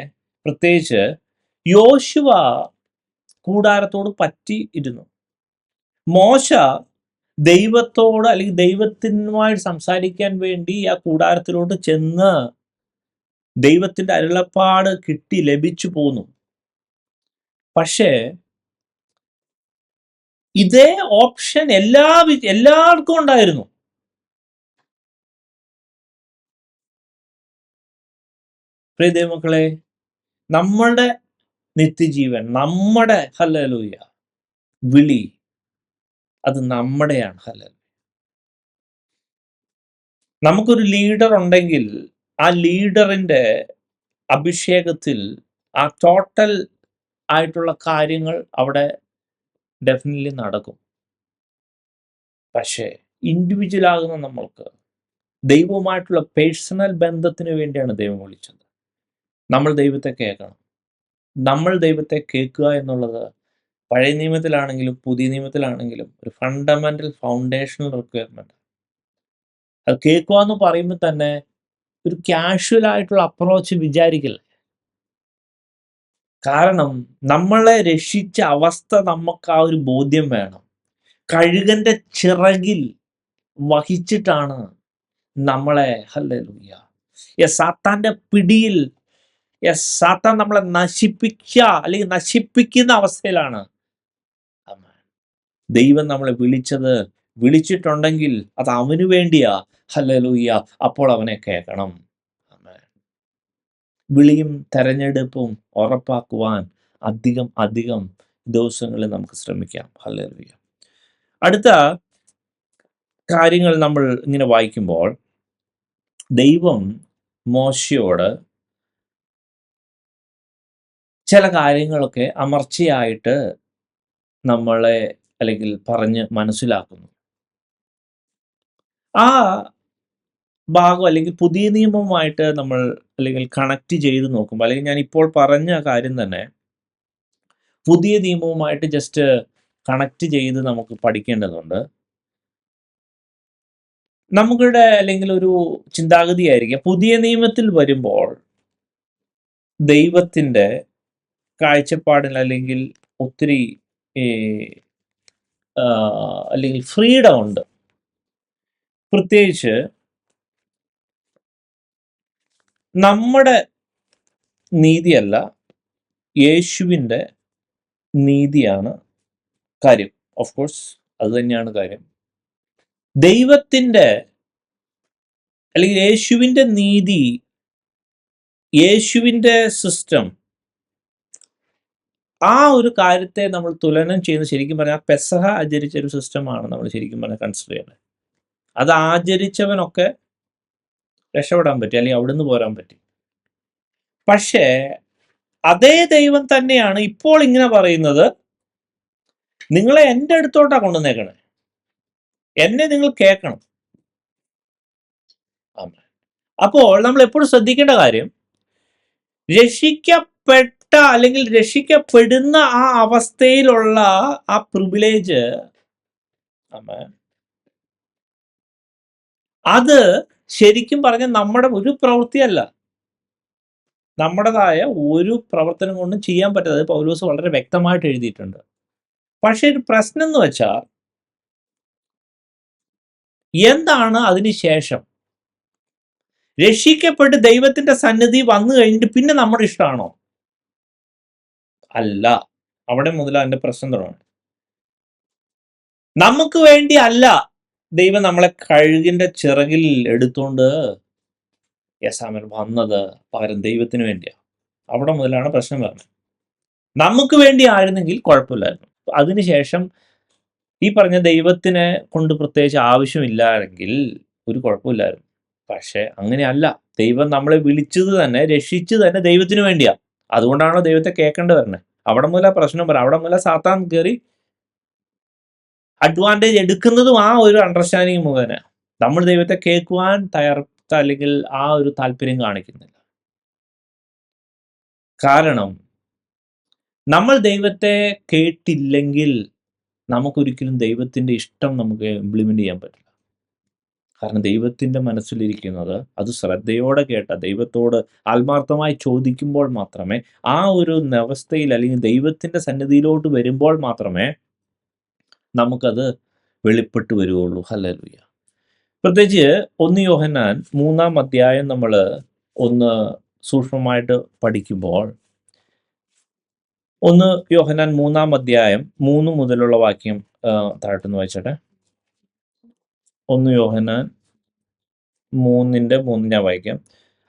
പ്രത്യേകിച്ച് യോശുവ കൂടാരത്തോട് പറ്റി ഇരുന്നു. മോശ ദൈവത്തോട് അല്ലെങ്കിൽ ദൈവത്തിനുമായി സംസാരിക്കാൻ വേണ്ടി ആ കൂടാരത്തിലോട്ട് ചെന്ന് ദൈവത്തിന്റെ അരുളപ്പാട് ലഭിച്ചു പോന്നു. പക്ഷേ ഇതേ ഓപ്ഷൻ എല്ലാവർക്കും ഉണ്ടായിരുന്നു. പ്രിയ ദൈവമക്കളെ, നമ്മളുടെ നിത്യജീവൻ, നമ്മുടെ ഹല്ലേലൂയ വിളി, അത് നമ്മുടെയാണ്. ഹല്ലേലൂയ. നമുക്കൊരു ലീഡർ ഉണ്ടെങ്കിൽ ആ ലീഡറിന്റെ അഭിഷേകത്തിൽ ആ ടോട്ടൽ ആയിട്ടുള്ള കാര്യങ്ങൾ അവിടെ ഡെഫിനറ്റ്ലി നടക്കും. പക്ഷേ ഇൻഡിവിജ്വൽ ആകുന്ന നമ്മൾക്ക് ദൈവവുമായിട്ടുള്ള പേഴ്സണൽ ബന്ധത്തിന് വേണ്ടിയാണ് ദൈവം വിളിച്ചത്. നമ്മൾ ദൈവത്തെ കേൾക്കണം. നമ്മൾ ദൈവത്തെ കേൾക്കുക എന്നുള്ളത് പഴയ നിയമത്തിലാണെങ്കിലും പുതിയ നിയമത്തിലാണെങ്കിലും ഒരു ഫണ്ടമെന്റൽ ഫൗണ്ടേഷണൽ റിക്വയർമെന്റ്. അത് കേൾക്കുക എന്ന് പറയുമ്പോൾ തന്നെ ഒരു കാഷ്വൽ ആയിട്ടുള്ള അപ്രോച്ച് വിചാരിക്കില്ല. കാരണം നമ്മളെ രക്ഷിച്ച അവസ്ഥ നമുക്ക് ആ ഒരു ബോധ്യം വേണം. കഴുകന്റെ ചിറകിൽ വഹിച്ചിട്ടാണ് നമ്മളെ, ഹല്ലേലൂയ, സാത്താന്റെ പിടിയിൽ, സാത്താൻ നമ്മളെ നശിപ്പിക്കുക അല്ലെങ്കിൽ നശിപ്പിക്കുന്ന അവസ്ഥയിലാണ് ദൈവം നമ്മളെ വിളിച്ചിട്ടുണ്ടെങ്കിൽ അത് അവന് വേണ്ടിയാ. ഹല്ലേലൂയ. അപ്പോൾ അവനെ കേൾക്കണം. വിളിയും തെരഞ്ഞെടുപ്പും ഉറപ്പാക്കുവാൻ അധികം ദിവസങ്ങളിൽ നമുക്ക് ശ്രമിക്കാം. ഹല്ലേലൂയ. അടുത്ത കാര്യങ്ങൾ നമ്മൾ ഇങ്ങനെ വായിക്കുമ്പോൾ, ദൈവം മോശയോട് ചില കാര്യങ്ങളൊക്കെ അമർച്ചയായിട്ട് നമ്മളെ അല്ലെങ്കിൽ പറഞ്ഞ് മനസ്സിലാക്കുന്നു. ആ ഭാഗം അല്ലെങ്കിൽ പുതിയ നിയമവുമായിട്ട് നമ്മൾ അല്ലെങ്കിൽ കണക്ട് ചെയ്ത് നോക്കുമ്പോൾ, അല്ലെങ്കിൽ ഞാൻ ഇപ്പോൾ പറഞ്ഞ കാര്യം തന്നെ പുതിയ നിയമവുമായിട്ട് ജസ്റ്റ് കണക്ട് ചെയ്ത് നമുക്ക് പഠിക്കേണ്ടതുണ്ട്. നമ്മുടെ അല്ലെങ്കിൽ ഒരു ചിന്താഗതിയായിരിക്കും, പുതിയ നിയമത്തിൽ വരുമ്പോൾ ദൈവത്തിൻ്റെ കാഴ്ചപ്പാടിൽ അല്ലെങ്കിൽ ഒത്തിരി അല്ലെങ്കിൽ ഫ്രീഡം ഉണ്ട്. പ്രത്യേകിച്ച് നമ്മുടെ നീതിയല്ല, യേശുവിൻ്റെ നീതിയാണ് കാര്യം. ഓഫ് കോഴ്സ് അത് തന്നെയാണ് കാര്യം. ദൈവത്തിൻ്റെ അല്ലെങ്കിൽ യേശുവിൻ്റെ നീതി, യേശുവിൻ്റെ സിസ്റ്റം, ആ ഒരു കാര്യത്തെ നമ്മൾ തുലനം ചെയ്യുന്നത് ശരിക്കും പറഞ്ഞാൽ പെസഹ ആചരിച്ച ഒരു സിസ്റ്റമാണ് നമ്മൾ ശരിക്കും പറഞ്ഞാൽ കൺസിഡർ ചെയ്യുന്നത്. അത് ആചരിച്ചവനൊക്കെ രക്ഷപ്പെടാൻ പറ്റി, അല്ലെങ്കിൽ അവിടുന്ന് പോരാൻ പറ്റി. പക്ഷേ അതേ ദൈവം തന്നെയാണ് ഇപ്പോൾ ഇങ്ങനെ പറയുന്നത്, നിങ്ങളെ എൻ്റെ അടുത്തോട്ടാ കൊണ്ടുവന്നേക്കണേ, എന്നെ നിങ്ങൾ കേൾക്കണം. അപ്പോൾ നമ്മൾ എപ്പോഴും ശ്രദ്ധിക്കേണ്ട കാര്യം, രക്ഷിക്കപ്പെട്ട അല്ലെങ്കിൽ രക്ഷിക്കപ്പെടുന്ന ആ അവസ്ഥയിലുള്ള ആ പ്രിവിലേജ്, അത് ശരിക്കും പറഞ്ഞാൽ നമ്മുടെ ഒരു പ്രവൃത്തിയല്ല, നമ്മുടേതായ ഒരു പ്രവർത്തനം കൊണ്ടും ചെയ്യാൻ പറ്റാതെ പൗലോസ് വളരെ വ്യക്തമായിട്ട് എഴുതിയിട്ടുണ്ട്. പക്ഷേ ഒരു പ്രശ്നം എന്ന് വെച്ചാൽ, എന്താണ് അതിനുശേഷം? രക്ഷിക്കപ്പെട്ട് ദൈവത്തിന്റെ സന്നിധി വന്നു കഴിഞ്ഞിട്ട് പിന്നെ നമ്മുടെ ഇഷ്ടമാണോ? അല്ല. അവിടെ മുതൽ അതിന്റെ പ്രശ്നം തുടങ്ങും. നമുക്ക് വേണ്ടി അല്ല ദൈവം നമ്മളെ കഴുകിന്റെ ചിറകിൽ എടുത്തുകൊണ്ട് യസാമൻ വന്നത്, പകരം ദൈവത്തിന് വേണ്ടിയാണ്. അവിടെ മുതലാണ് പ്രശ്നം വരുന്നത്. നമുക്ക് വേണ്ടി ആയിരുന്നെങ്കിൽ കുഴപ്പമില്ലായിരുന്നു. അതിനുശേഷം ഈ പറഞ്ഞ ദൈവത്തിനെ കൊണ്ട് പ്രത്യേകിച്ച് ആവശ്യമില്ലായെങ്കിൽ ഒരു കുഴപ്പമില്ലായിരുന്നു. പക്ഷെ അങ്ങനെയല്ല. ദൈവം നമ്മളെ വിളിച്ചത് തന്നെ, രക്ഷിച്ചത് തന്നെ ദൈവത്തിന് വേണ്ടിയാ. അതുകൊണ്ടാണോ ദൈവത്തെ കേൾക്കേണ്ടി വരുന്നത്? അവിടെ മുതലാ പ്രശ്നം പറയാം. അവിടെ മുതലാ സാത്താൻ കയറി അഡ്വാൻറ്റേജ് എടുക്കുന്നതും ആ ഒരു അണ്ടർസ്റ്റാൻഡിങ് മുഖേന. നമ്മൾ ദൈവത്തെ കേൾക്കുവാൻ അല്ലെങ്കിൽ ആ ഒരു താല്പര്യം കാണിക്കുന്നില്ല. കാരണം നമ്മൾ ദൈവത്തെ കേട്ടില്ലെങ്കിൽ നമുക്കൊരിക്കലും ദൈവത്തിൻ്റെ ഇഷ്ടം നമുക്ക് ഇംപ്ലിമെന്റ് ചെയ്യാൻ പറ്റില്ല. കാരണം ദൈവത്തിൻ്റെ മനസ്സിലിരിക്കുന്നത് അത് ശ്രദ്ധയോടെ കേട്ട, ദൈവത്തോട് ആത്മാർത്ഥമായി ചോദിക്കുമ്പോൾ മാത്രമേ, ആ ഒരു അവസ്ഥയിൽ അല്ലെങ്കിൽ ദൈവത്തിൻ്റെ സന്നിധിയിലോട്ട് വരുമ്പോൾ മാത്രമേ നമുക്കത് വെളിപ്പെട്ട് വരികയുള്ളൂ. ഹല്ലേലൂയ. പ്രത്യേകിച്ച് 1 യോഹന്നാൻ 3-ാം അധ്യായം നമ്മൾ ഒന്ന് സൂക്ഷ്മമായിട്ട് പഠിക്കുമ്പോൾ, 1 യോഹന്നാൻ 3-ാം അധ്യായം 3 മുതലുള്ള വാക്യം താഴോട്ടൊന്ന് വായിച്ചോട്ടെ. 1 യോഹന്നാൻ 3:3 ഞാൻ വായിക്കാം.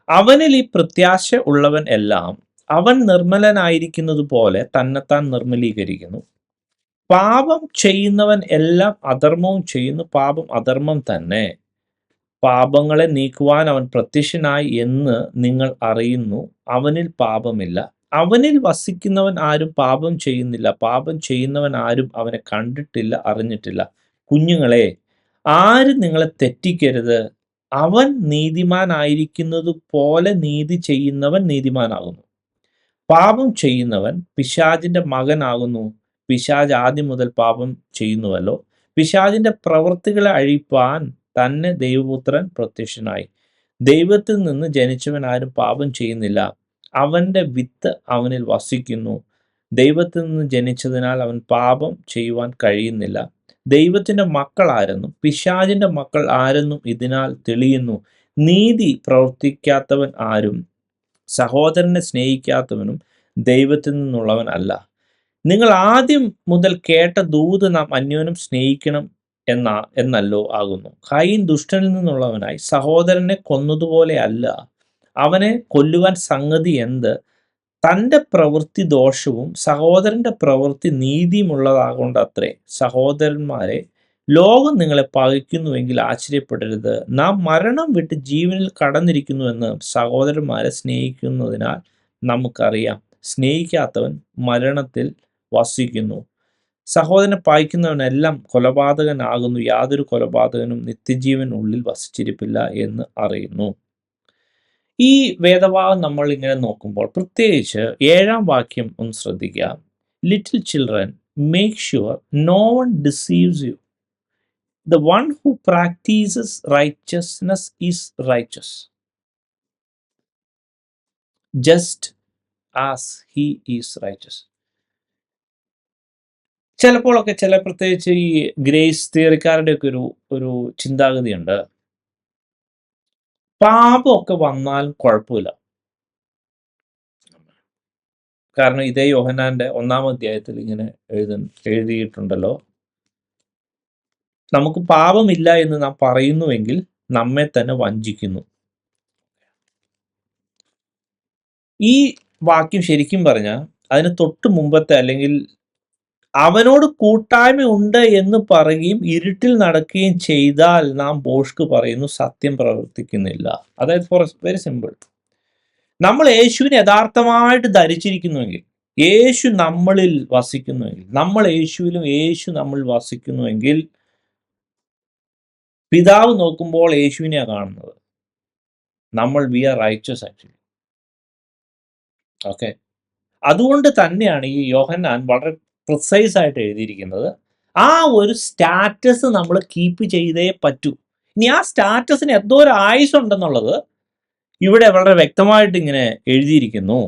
അവനിൽ ഈ പ്രത്യാശ ഉള്ളവൻ എല്ലാം അവൻ നിർമ്മലനായിരിക്കുന്നത് പോലെ തന്നെത്താൻ നിർമ്മലീകരിക്കുന്നു. പാപം ചെയ്യുന്നവൻ എല്ലാം അധർമ്മവും ചെയ്യുന്നു. പാപം അധർമ്മം തന്നെ. പാപങ്ങളെ നീക്കുവാൻ അവൻ പ്രത്യക്ഷനായി എന്ന് നിങ്ങൾ അറിയുന്നു. അവനിൽ പാപമില്ല. അവനിൽ വസിക്കുന്നവൻ ആരും പാപം ചെയ്യുന്നില്ല. പാപം ചെയ്യുന്നവൻ ആരും അവനെ കണ്ടിട്ടില്ല, അറിഞ്ഞിട്ടില്ല. കുഞ്ഞുങ്ങളെ, ആരും നിങ്ങളെ തെറ്റിക്കരുത്. അവൻ നീതിമാനായിരിക്കുന്നത് പോലെ നീതി ചെയ്യുന്നവൻ നീതിമാനാകുന്നു. പാപം ചെയ്യുന്നവൻ പിശാചിന്റെ മകനാകുന്നു. പിശാച് ആദ്യം മുതൽ പാപം ചെയ്യുന്നുവല്ലോ. പിശാചിന്റെ പ്രവൃത്തികളെ അഴിപ്പാൻ തന്നെ ദൈവപുത്രൻ പ്രത്യക്ഷനായി. ദൈവത്തിൽ നിന്ന് ജനിച്ചവൻ ആരും പാപം ചെയ്യുന്നില്ല. അവന്റെ വിത്ത് അവനിൽ വസിക്കുന്നു. ദൈവത്തിൽ നിന്ന് ജനിച്ചതിനാൽ അവൻ പാപം ചെയ്യുവാൻ കഴിയുന്നില്ല. ദൈവത്തിന്റെ മക്കൾ ആരെന്നും പിശാചിന്റെ മക്കൾ ആരെന്നും ഇതിനാൽ തെളിയുന്നു. നീതി പ്രവർത്തിക്കാത്തവൻ ആരും സഹോദരനെ സ്നേഹിക്കാത്തവനും ദൈവത്തിൽ നിന്നുള്ളവൻ അല്ല. നിങ്ങൾ ആദ്യം മുതൽ കേട്ട ദൂത് നാം അന്യോന്യം സ്നേഹിക്കണം എന്നല്ലോ ആകുന്നു. കയീൻ ദുഷ്ടനിൽ നിന്നുള്ളവനായി സഹോദരനെ കൊന്നതുപോലെ അല്ല. അവനെ കൊല്ലുവാൻ സംഗതി എന്ത്? തൻ്റെ പ്രവൃത്തി ദോഷവും സഹോദരന്റെ പ്രവൃത്തി നീതിയുമുള്ളതാകൊണ്ടത്രേ. സഹോദരന്മാരെ, ലോകം നിങ്ങളെ പകയ്ക്കുന്നുവെങ്കിൽ ആശ്ചര്യപ്പെടരുത്. നാം മരണം വിട്ട് ജീവനിൽ കടന്നിരിക്കുന്നുവെന്ന് സഹോദരന്മാരെ സ്നേഹിക്കുന്നതിനാൽ നമുക്കറിയാം. സ്നേഹിക്കാത്തവൻ മരണത്തിൽ വസിക്കുന്നു. സഹോദരനെ പകയ്ക്കുന്നവനെല്ലാം കൊലപാതകനാകുന്നു. യാതൊരു കൊലപാതകനും നിത്യജീവൻ ഉള്ളിൽ വസിച്ചിരിപ്പില്ല എന്ന് അറിയുന്നു. ഈ വേദഭാഗം നമ്മൾ ഇങ്ങനെ നോക്കുമ്പോൾ പ്രത്യേകിച്ച് 7-ാം വാക്യം ഒന്ന് ശ്രദ്ധിക്കുക. Little children, make sure no one deceives you. The one who practices righteousness is righteous, just as he is righteous. ചിലപ്പോഴൊക്കെ പ്രത്യേകിച്ച് ഈ ഗ്രേസ് തിയറിക്കാരുടെയൊക്കെ ഒരു ചിന്താഗതിയുണ്ട്. പാപമൊക്കെ വന്നാലും കുഴപ്പമില്ല. കാരണം ഇതേ യോഹന്നാന്റെ 1-ാം അധ്യായത്തിൽ ഇങ്ങനെ എഴുതിയിട്ടുണ്ടല്ലോ, നമുക്ക് പാപമില്ല എന്ന് നാം പറയുന്നുവെങ്കിൽ നമ്മെ തന്നെ വഞ്ചിക്കുന്നു. ഈ വാക്യം ശരിക്കും പറഞ്ഞാൽ അതിന് തൊട്ട് മുമ്പത്തെ, അല്ലെങ്കിൽ അവനോട് കൂട്ടായ്മ ഉണ്ട് എന്ന് പറയുകയും ഇരുട്ടിൽ നടക്കുകയും ചെയ്താൽ നാം ബോഷ്ക്ക് പറയുന്നു, സത്യം പ്രവർത്തിക്കുന്നില്ല. അതായത് ഫോർ വെരി സിമ്പിൾ, നമ്മൾ യേശുവിനെ യഥാർത്ഥമായിട്ട് ധരിച്ചിരിക്കുന്നുവെങ്കിൽ, യേശു നമ്മളിൽ വസിക്കുന്നുവെങ്കിൽ, നമ്മൾ യേശുവിലും യേശു നമ്മളിൽ വസിക്കുന്നുവെങ്കിൽ, പിതാവ് നോക്കുമ്പോൾ യേശുവിനെയാണ് കാണുന്നത്. നമ്മൾ we are righteous actually. Okay, അതുകൊണ്ട് തന്നെയാണ് ഈ യോഹന്നാൻ വളരെ പ്രിസൈസ് ആയിട്ട് എഴുതിയിരിക്കുന്നത്. ആ ഒരു സ്റ്റാറ്റസ് നമ്മൾ കീപ്പ് ചെയ്തേ പറ്റൂ. ഇനി ആ സ്റ്റാറ്റസിന് എന്തോ ഒരു ആയുസ് ഉണ്ടെന്നുള്ളത് ഇവിടെ വളരെ വ്യക്തമായിട്ട് ഇങ്ങനെ എഴുതിയിരിക്കുന്നു.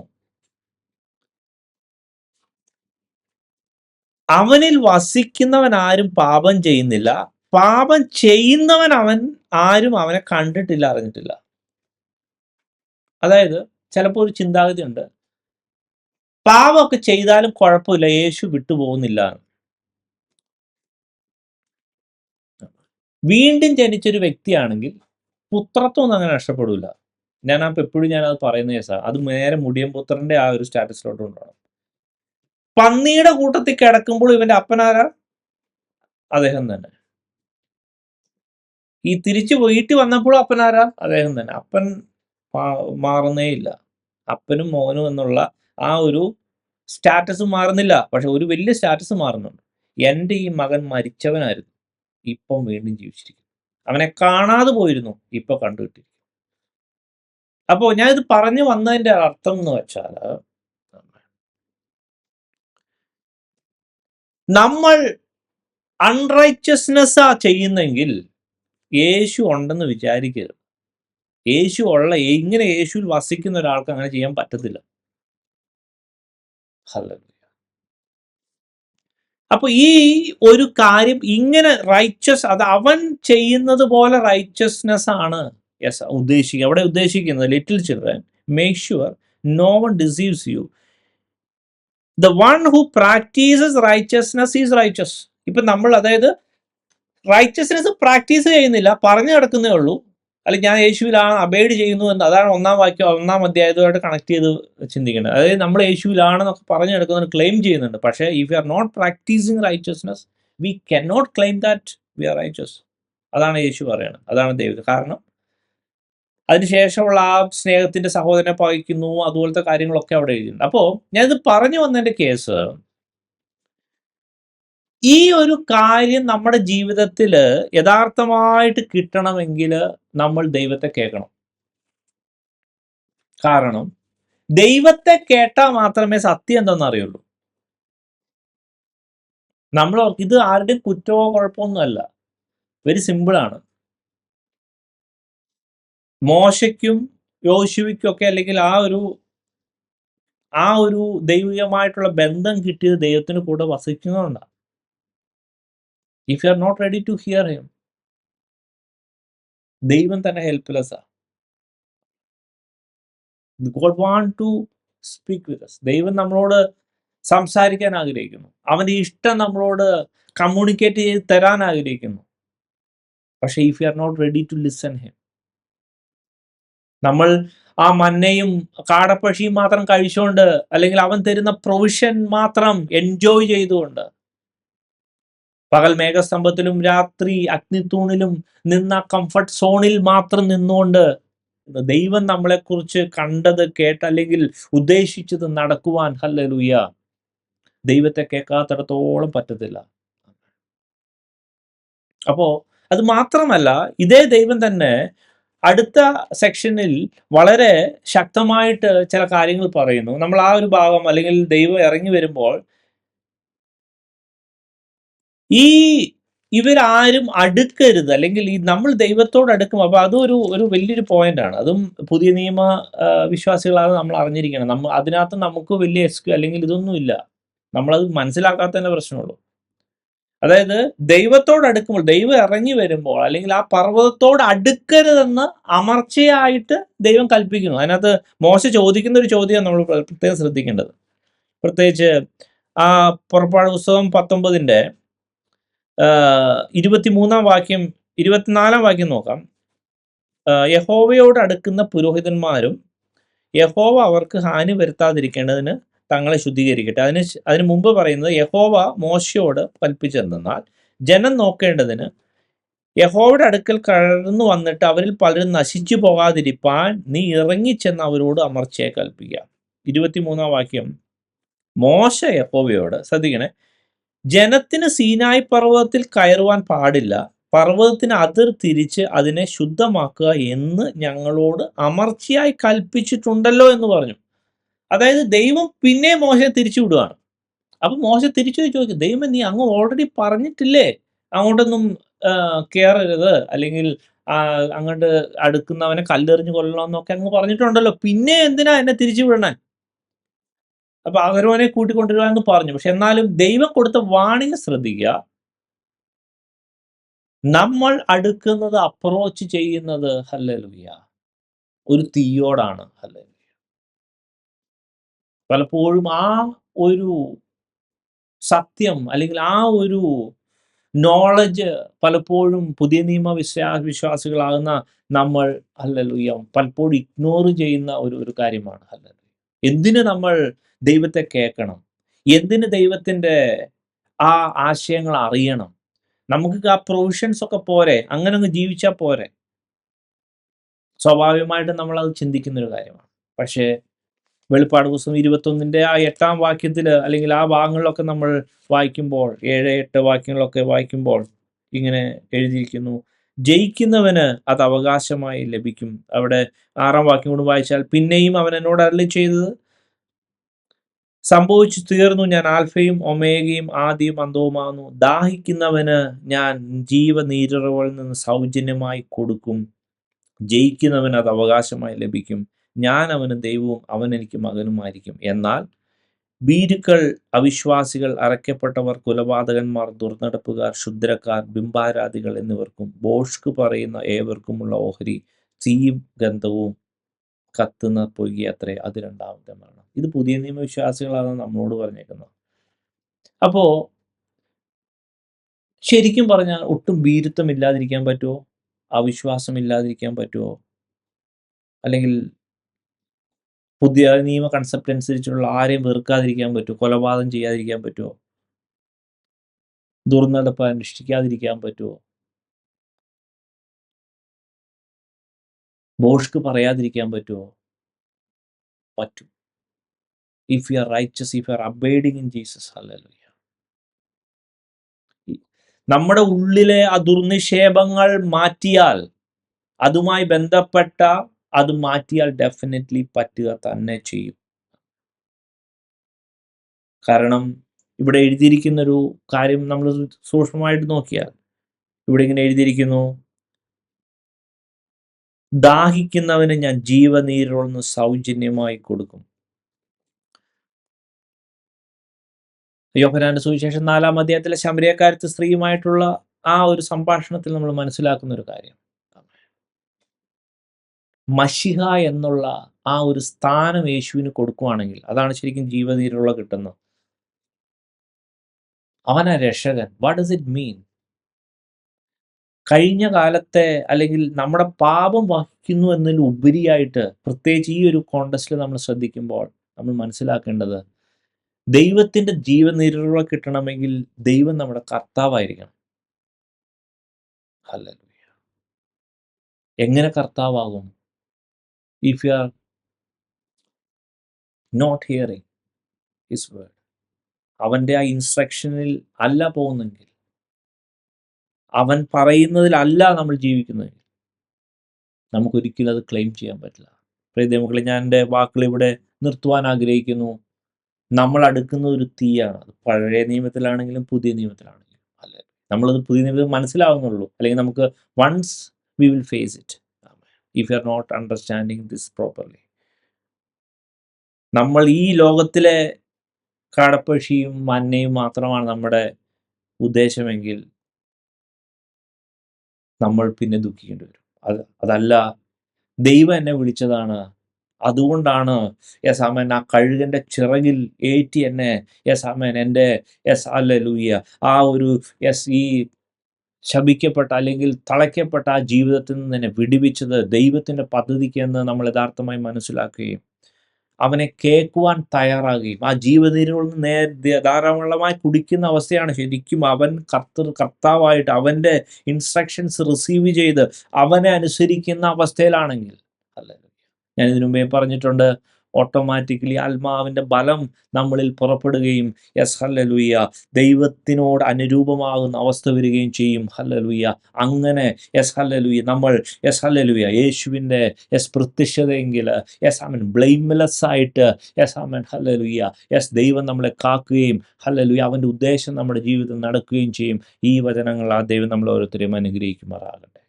അവനിൽ വസിക്കുന്നവൻ ആരും പാപം ചെയ്യുന്നില്ല. പാപം ചെയ്യുന്നവൻ ആരും അവനെ കണ്ടിട്ടില്ല, അറിഞ്ഞിട്ടില്ല. അതായത് ചിലപ്പോൾ ഒരു ചിന്താഗതി ഉണ്ട്, പാപമൊക്കെ ചെയ്താലും കുഴപ്പമില്ല, യേശു വിട്ടുപോകുന്നില്ല. വീണ്ടും ജനിച്ചൊരു വ്യക്തിയാണെങ്കിൽ പുത്രത്വമൊന്നും അങ്ങനെ നഷ്ടപ്പെടില്ല. എപ്പോഴും ഞാനത് പറയുന്ന കേസാണ്. അത് നേരെ മുടിയൻ പുത്രന്റെ ആ ഒരു സ്റ്റാറ്റസിലോട്ട് കൊണ്ടുപോകണം. പന്നിയുടെ കൂട്ടത്തിൽ കിടക്കുമ്പോൾ ഇവന്റെ അപ്പനാരാ? അദ്ദേഹം തന്നെ. ഈ തിരിച്ചു വീട്ടിൽ വന്നപ്പോഴും അപ്പനാരാ? അദ്ദേഹം തന്നെ. അപ്പൻ മാറുന്നേ ഇല്ല. അപ്പനും മോനും എന്നുള്ള ആ ഒരു സ്റ്റാറ്റസ് മാറുന്നില്ല. പക്ഷെ ഒരു വലിയ സ്റ്റാറ്റസ് മാറുന്നുണ്ട്. എൻ്റെ ഈ മകൻ മരിച്ചവനായിരുന്നു, ഇപ്പം വീണ്ടും ജീവിച്ചിരിക്കുന്നു. അവനെ കാണാതെ പോയിരുന്നു, ഇപ്പൊ കണ്ടുകിട്ടിരിക്കുന്നു. അപ്പോൾ ഞാനിത് പറഞ്ഞു വന്നതിൻ്റെ അർത്ഥം എന്ന് വെച്ചാൽ, നമ്മൾ അൺറൈച്ചസ്നെസ്സാ ചെയ്യുന്നെങ്കിൽ യേശു ഉണ്ടെന്ന് വിചാരിക്കരുത്. യേശു ഇങ്ങനെ യേശുവിൽ വസിക്കുന്ന ഒരാൾക്ക് അങ്ങനെ ചെയ്യാൻ പറ്റത്തില്ല. അപ്പൊ ഈ ഒരു കാര്യം ഇങ്ങനെ റൈച്ചസ്, അത് അവൻ ചെയ്യുന്നത് പോലെ റൈച്ചസ്നെസ് ആണ് ഉദ്ദേശിക്കുക. അവിടെ ഉദ്ദേശിക്കുന്നത് little children, make sure no one deceives you. The one who practises righteousness is righteous. ഇപ്പൊ നമ്മൾ, അതായത് റൈച്ചസ്നെസ് പ്രാക്ടീസ് ചെയ്യുന്നില്ല, പറഞ്ഞു കിടക്കുന്നേ ഉള്ളൂ, അല്ലെങ്കിൽ ഞാൻ യേശുവിലാണ് അബൈഡ് ചെയ്യുന്നു എന്ന്. അതാണ് 1-ാം അധ്യായവുമായിട്ട് കണക്ട് ചെയ്ത് ചിന്തിക്കേണ്ടത്. അതായത് നമ്മൾ യേശുവിലാണെന്നൊക്കെ പറഞ്ഞു കിടക്കുന്നതിന് ക്ലെയിം ചെയ്യുന്നുണ്ട്. പക്ഷേ if you are not practising righteousness, we can not claim that we are righteous. അതാണ് യേശു പറയുന്നത്, അതാണ് ദൈവം. കാരണം അതിനുശേഷമുള്ള ആ സ്നേഹത്തിന്റെ സഹോദരനെ പകയ്ക്കുന്നു, അതുപോലത്തെ കാര്യങ്ങളൊക്കെ അവിടെ എഴുതിയിട്ടുണ്ട്. അപ്പോൾ ഞാനിത് പറഞ്ഞു വന്നതിന്റെ കേസ്, ഈ ഒരു കാര്യം നമ്മുടെ ജീവിതത്തിൽ യഥാർത്ഥമായിട്ട് കിട്ടണമെങ്കിൽ നമ്മൾ ദൈവത്തെ കേൾക്കണം. കാരണം ദൈവത്തെ കേട്ടാൽ മാത്രമേ സത്യം എന്തെന്ന് അറിയുള്ളൂ. നമ്മൾ ഇത് ആരുടെയും കുറ്റമോ കുഴപ്പമൊന്നുമല്ല. വെരി സിമ്പിളാണ്. മോശയ്ക്കും യോശുവയ്ക്കും ഒക്കെ അല്ലെങ്കിൽ ആ ഒരു ദൈവികമായിട്ടുള്ള ബന്ധം കിട്ടിയത് ദൈവത്തിന് കൂടെ വസിക്കുന്നതുകൊണ്ടാണ്. If you are not ready to hear him, ദൈവം തന്നെ ഹെൽപ്ലെസ്സാ. God want to speak with us. ദൈവം നമ്മളോട് സംസാരിക്കാൻ ആഗ്രഹിക്കുന്നു. അവന്റെ ഇഷ്ടം നമ്മളോട് കമ്മ്യൂണിക്കേറ്റ് ചെയ്ത് തരാൻ ആഗ്രഹിക്കുന്നു. പക്ഷേ if you are not ready to listen him, നമ്മൾ ആ മന്നയും കാടപ്പക്ഷിയും മാത്രം കഴിച്ചുകൊണ്ട് അല്ലെങ്കിൽ അവൻ തരുന്ന പ്രൊവിഷൻ മാത്രം എൻജോയ് ചെയ്തുകൊണ്ട്, പകൽ മേഘസ്തംഭത്തിലും രാത്രി അഗ്നിത്തൂണിലും നിന്ന കംഫർട്ട് സോണിൽ മാത്രം നിന്നുകൊണ്ട് ദൈവം നമ്മളെക്കുറിച്ച് കണ്ടത് കേട്ട് അല്ലെങ്കിൽ ഉദ്ദേശിച്ചത് നടക്കുവാൻ, ഹല്ലേലൂയ, ദൈവത്തെ കേൾക്കാത്തിടത്തോളം പറ്റത്തില്ല. അപ്പോ അത് മാത്രമല്ല, ഇതേ ദൈവം തന്നെ അടുത്ത സെക്ഷനിൽ വളരെ ശക്തമായിട്ട് ചില കാര്യങ്ങൾ പറയുന്നു. നമ്മൾ ആ ഒരു ഭാഗം അല്ലെങ്കിൽ ദൈവം ഇറങ്ങി വരുമ്പോൾ ഇവരാരും അടുക്കരുത്, അല്ലെങ്കിൽ നമ്മൾ ദൈവത്തോട് അടുക്കും. അപ്പൊ അതും ഒരു വലിയൊരു പോയിന്റ് ആണ്. അതും പുതിയ നിയമ വിശ്വാസികളാണ് നമ്മൾ അറിഞ്ഞിരിക്കണം. അതിനകത്ത് നമുക്ക് വലിയ അല്ലെങ്കിൽ ഇതൊന്നും ഇല്ല. നമ്മളത് മനസ്സിലാക്കാത്തതിന്റെ പ്രശ്നമുള്ളൂ. അതായത് ദൈവത്തോട് അടുക്കുമ്പോൾ, ദൈവം ഇറങ്ങി വരുമ്പോൾ അല്ലെങ്കിൽ ആ പർവ്വതത്തോട് അടുക്കരുതെന്ന് അമർച്ചയായിട്ട് ദൈവം കൽപ്പിക്കുന്നു. അതിനകത്ത് മോശ ചോദിക്കുന്ന ഒരു ചോദ്യം നമ്മൾ പ്രത്യേകം ശ്രദ്ധിക്കേണ്ടത്. പ്രത്യേകിച്ച് ആ പുറപ്പാട് പുസ്തകം 19 23 വാക്യം 24 വാക്യം നോക്കാം. യഹോവയോട് അടുക്കുന്ന പുരോഹിതന്മാരും യഹോവ അവർക്ക് ഹാനി വരുത്താതിരിക്കേണ്ടതിന് തങ്ങളെ ശുദ്ധീകരിക്കട്ടെ. അതിന് മുമ്പ് പറയുന്നത് യഹോവ മോശയോട് കൽപ്പിച്ചെന്നാൽ ജനം നോക്കേണ്ടതിന് യഹോവയുടെ അടുക്കൽ കടന്നു വന്നിട്ട് അവരിൽ പലരും നശിച്ചു പോകാതിരിപ്പാൻ നീ ഇറങ്ങിച്ചെന്ന് അവരോട് അമർച്ചയെ കൽപ്പിക്കുക. 23 വാക്യം, മോശ യഹോവയോട്, ശ്രദ്ധിക്കണേ, ജനത്തിന് സീനായി പർവ്വതത്തിൽ കയറുവാൻ പാടില്ല, പർവ്വതത്തിന് അതിർ തിരിച്ച് അതിനെ ശുദ്ധമാക്കുക എന്ന് ഞങ്ങളോട് അമർച്ചയായി കൽപ്പിച്ചിട്ടുണ്ടല്ലോ എന്ന് പറഞ്ഞു. അതായത് ദൈവം പിന്നെ മോശയെ തിരിച്ചു വിടുകയാണ്. അപ്പൊ മോശ തിരിച്ചു ചോദിക്കും, ദൈവം നീ അങ്ങ് ഓൾറെഡി പറഞ്ഞിട്ടില്ലേ അങ്ങോട്ടൊന്നും കയറരുത്, അല്ലെങ്കിൽ അങ്ങോട്ട് അടുക്കുന്നവനെ കല്ലെറിഞ്ഞ് കൊല്ലണമെന്നൊക്കെ അങ്ങ് പറഞ്ഞിട്ടുണ്ടല്ലോ, പിന്നെ എന്തിനാ എന്നെ തിരിച്ചു വിടണേ? അപ്പൊ അഹരോനെ കൂട്ടിക്കൊണ്ടുവരുക എന്ന് പറഞ്ഞു. പക്ഷെ എന്നാലും ദൈവം കൊടുത്ത വാണിംഗ് ശ്രദ്ധിക്കുക. നമ്മൾ അടുക്കുന്നത്, അപ്രോച്ച് ചെയ്യുന്നത്, ഹല്ലേലൂയ, ഒരു തീയോടാണ്. ഹല്ലേലൂയ. പലപ്പോഴും ആ ഒരു സത്യം അല്ലെങ്കിൽ ആ ഒരു നോളജ് പലപ്പോഴും പുതിയ നിയമ വിശ്വാസികളാകുന്ന നമ്മൾ, ഹല്ലേലൂയ, പലപ്പോഴും ഇഗ്നോർ ചെയ്യുന്ന ഒരു കാര്യമാണ്. ഹല്ലേലൂയ. എന്തിന് നമ്മൾ ദൈവത്തെ കേൾക്കണം? എന്തിന് ദൈവത്തിന്റെ ആ ആശയങ്ങൾ അറിയണം? നമുക്ക് ആ പ്രൊവിഷൻസ് ഒക്കെ പോരെ? അങ്ങനെ അങ്ങ് ജീവിച്ചാൽ പോരെ? സ്വാഭാവികമായിട്ടും നമ്മൾ അത് ചിന്തിക്കുന്ന ഒരു കാര്യമാണ്. പക്ഷേ വെളിപ്പാട് പുസ്തകം 21 ആ 8 വാക്യത്തിൽ അല്ലെങ്കിൽ ആ ഭാഗങ്ങളിലൊക്കെ നമ്മൾ വായിക്കുമ്പോൾ, 7, 8 വാക്യങ്ങളൊക്കെ വായിക്കുമ്പോൾ ഇങ്ങനെ എഴുതിയിരിക്കുന്നു, ജയിക്കുന്നവന് അത് അവകാശമായി ലഭിക്കും. അവിടെ 6 വാക്യം കൊണ്ട് വായിച്ചാൽ, പിന്നെയും അവൻ എന്നോട് അരുളി ചെയ്തത് സംഭവിച്ചു തീർന്നു, ഞാൻ ആൽഫയും ഒമേഗയും ആദിയും അന്തവുമാകുന്നു, ദാഹിക്കുന്നവന് ഞാൻ ജീവനീരുറവുകളിൽ നിന്ന് സൗജന്യമായി കൊടുക്കും, ജയിക്കുന്നവന് അത് അവകാശമായി ലഭിക്കും, ഞാൻ അവന് ദൈവവും അവൻ എനിക്ക് മകനുമായിരിക്കും. എന്നാൽ ഭീരുക്കൾ, അവിശ്വാസികൾ, അറയ്ക്കപ്പെട്ടവർ, കൊലപാതകന്മാർ, ദുർനടപ്പുകാർ, ക്ഷുദ്രക്കാർ, ബിംബാരാധികൾ എന്നിവർക്കും ഭോഷ്ക് പറയുന്ന ഏവർക്കുമുള്ള ഓഹരി തീയും ഗന്ധവും കത്തുന്ന പൊയ്കയത്രേ, അത് രണ്ടാമത്തെ മരണം. ഇത് പുതിയ നിയമവിശ്വാസികളാണ് നമ്മളോട് പറഞ്ഞേക്കുന്നത്. അപ്പോ ശരിക്കും പറഞ്ഞാൽ ഒട്ടും ഭീരുത്വം ഇല്ലാതിരിക്കാൻ പറ്റുമോ? അവിശ്വാസം ഇല്ലാതിരിക്കാൻ പറ്റുമോ? അല്ലെങ്കിൽ പുതിയ നിയമ കൺസെപ്റ്റ് അനുസരിച്ചുള്ള ആരെയും വെറുക്കാതിരിക്കാൻ പറ്റുമോ? കൊലപാതകം ചെയ്യാതിരിക്കാൻ പറ്റുമോ? ദുർനടപ്പ് അനുഷ്ഠിക്കാതിരിക്കാൻ പറ്റുമോ? ഭോഷ്ക് പറയാതിരിക്കാൻ പറ്റുമോ? പറ്റും. If you R righteous, if you R abiding in Jesus, hallelujah. നമ്മുടെ ഉള്ളിലെ ആ ദുർനിക്ഷേപങ്ങൾ മാറ്റിയാൽ, അതുമായി ബന്ധപ്പെട്ട അത് മാറ്റിയാൽ ഡെഫിനറ്റ്ലി പറ്റുക തന്നെ ചെയ്യും. കാരണം ഇവിടെ എഴുതിയിരിക്കുന്നൊരു കാര്യം നമ്മൾ സൂക്ഷ്മമായിട്ട് നോക്കിയാൽ ഇവിടെ ഇങ്ങനെ എഴുതിയിരിക്കുന്നു, ദാഹിക്കുന്നവന് ഞാൻ ജീവനീരൊന്ന് സൗജന്യമായി കൊടുക്കും. യോഹന്നാന്റെ സുവിശേഷം 4-ാം അധ്യായത്തിലെ ശമരിയക്കാരത്തി സ്ത്രീയുമായിട്ടുള്ള ആ ഒരു സംഭാഷണത്തിൽ നമ്മൾ മനസ്സിലാക്കുന്ന ഒരു കാര്യം, മശിഹ എന്നുള്ള ആ ഒരു സ്ഥാനം യേശുവിന് കൊടുക്കുവാണെങ്കിൽ അതാണ് ശരിക്കും ജീവനീരുള്ള കിട്ടുന്നത്. അവനാ രക്ഷകൻ. What does it mean? കഴിഞ്ഞ കാലത്തെ അല്ലെങ്കിൽ നമ്മുടെ പാപം വഹിക്കുന്നു എന്നതിൽ ഉപരിയായിട്ട്, പ്രത്യേകിച്ച് ഈ ഒരു കോണ്ടസ്റ്റിൽ നമ്മൾ ശ്രദ്ധിക്കുമ്പോൾ നമ്മൾ മനസ്സിലാക്കേണ്ടത്, ദൈവത്തിൻ്റെ ജീവനീരുള്ള കിട്ടണമെങ്കിൽ ദൈവം നമ്മുടെ കർത്താവായിരിക്കണം. ഹല്ലേലൂയ. എങ്ങനെ കർത്താവാകും? If you are not hearing his word, അവൻ്റെ ആ ഇൻസ്ട്രക്ഷനിൽ അല്ല പോകുന്നെങ്കിൽ, അവൻ പറയുന്നതിലല്ല നമ്മൾ ജീവിക്കുന്നതെങ്കിൽ നമുക്കൊരിക്കലും അത് ക്ലെയിം ചെയ്യാൻ പറ്റില്ല. പ്രിയ ഞാൻ എൻ്റെ വാക്കുകൾ ഇവിടെ നിർത്തുവാൻ ആഗ്രഹിക്കുന്നു. നമ്മൾ അടുക്കുന്ന ഒരു തീയാണ്. അത് പഴയ നിയമത്തിലാണെങ്കിലും പുതിയ നിയമത്തിലാണെങ്കിലും. അല്ലെ, നമ്മളത് പുതിയ നിയമത്തിൽ മനസ്സിലാവുന്നുള്ളൂ, അല്ലെങ്കിൽ നമുക്ക് once we will face it if you are not understanding this properly. നമ്മൾ ഈ ലോകത്തിലെ കടപ്പക്ഷിയും മന്നയും മാത്രമാണ് നമ്മുടെ ഉദ്ദേശമെങ്കിൽ നമ്മൾ പിന്നെ ദുഃഖിക്കേണ്ടി വരും. അതല്ല, ദൈവം എന്നെ വിളിച്ചതാണ്, അതുകൊണ്ടാണ് യെസ് ആമേൻ ആ കഴുകൻ്റെ ചിറകിൽ ഏറ്റി എന്നെ യെസ് ആമേൻ എൻ്റെ യെസ് ഹല്ലേലൂയ ആ ഒരു യെസ് ഈ ശപിക്കപ്പെട്ട അല്ലെങ്കിൽ തളയ്ക്കപ്പെട്ട ആ ജീവിതത്തിൽ നിന്ന് എന്നെ വിടുവിച്ചത് ദൈവത്തിൻ്റെ പദ്ധതിക്ക് എന്ന് നമ്മൾ യഥാർത്ഥമായി മനസ്സിലാക്കുകയും അവനെ കേൾക്കുവാൻ തയ്യാറാകുകയും ആ ജീവനീരിൽ നിന്ന് ധാരാളമായി കുടിക്കുന്ന അവസ്ഥയാണ് ശരിക്കും അവൻ കർത്താവായിട്ട് അവൻ്റെ ഇൻസ്ട്രക്ഷൻസ് റിസീവ് ചെയ്ത് അവനെ അനുസരിക്കുന്ന അവസ്ഥയിലാണെങ്കിൽ. അല്ലേ, ഞാൻ ഇതിനു മുമ്പേ പറഞ്ഞിട്ടുണ്ട്, ഓട്ടോമാറ്റിക്കലി ആത്മാവിൻ്റെ ബലം നമ്മളിൽ പുറപ്പെടുകയും യെസ് ഹല്ലേലൂയ ദൈവത്തിനോട് അനുരൂപമാകുന്ന അവസ്ഥ വരികയും ചെയ്യും. ഹല്ലേലൂയ. അങ്ങനെ യെസ് ഹല്ലേലൂയ നമ്മൾ യെസ് ഹല്ലേലൂയ യേശുവിൻ്റെ യെസ് പ്രത്യക്ഷതയെങ്കിൽ യെസ് ആമൻ ബ്ലെയിംലെസ് ആയിട്ട് യെസ് ആമൻ ഹല്ലേലൂയ യെസ് ദൈവം നമ്മളെ കാക്കുകയും ഹല്ലേലൂയ അവൻ്റെ ഉദ്ദേശം നമ്മുടെ ജീവിതത്തിൽ നടക്കുകയും ചെയ്യും. ഈ വചനങ്ങൾ ആ ദൈവം നമ്മളെ ഓരോരുത്തരെയും അനുഗ്രഹിക്കുമാറാകട്ടെ.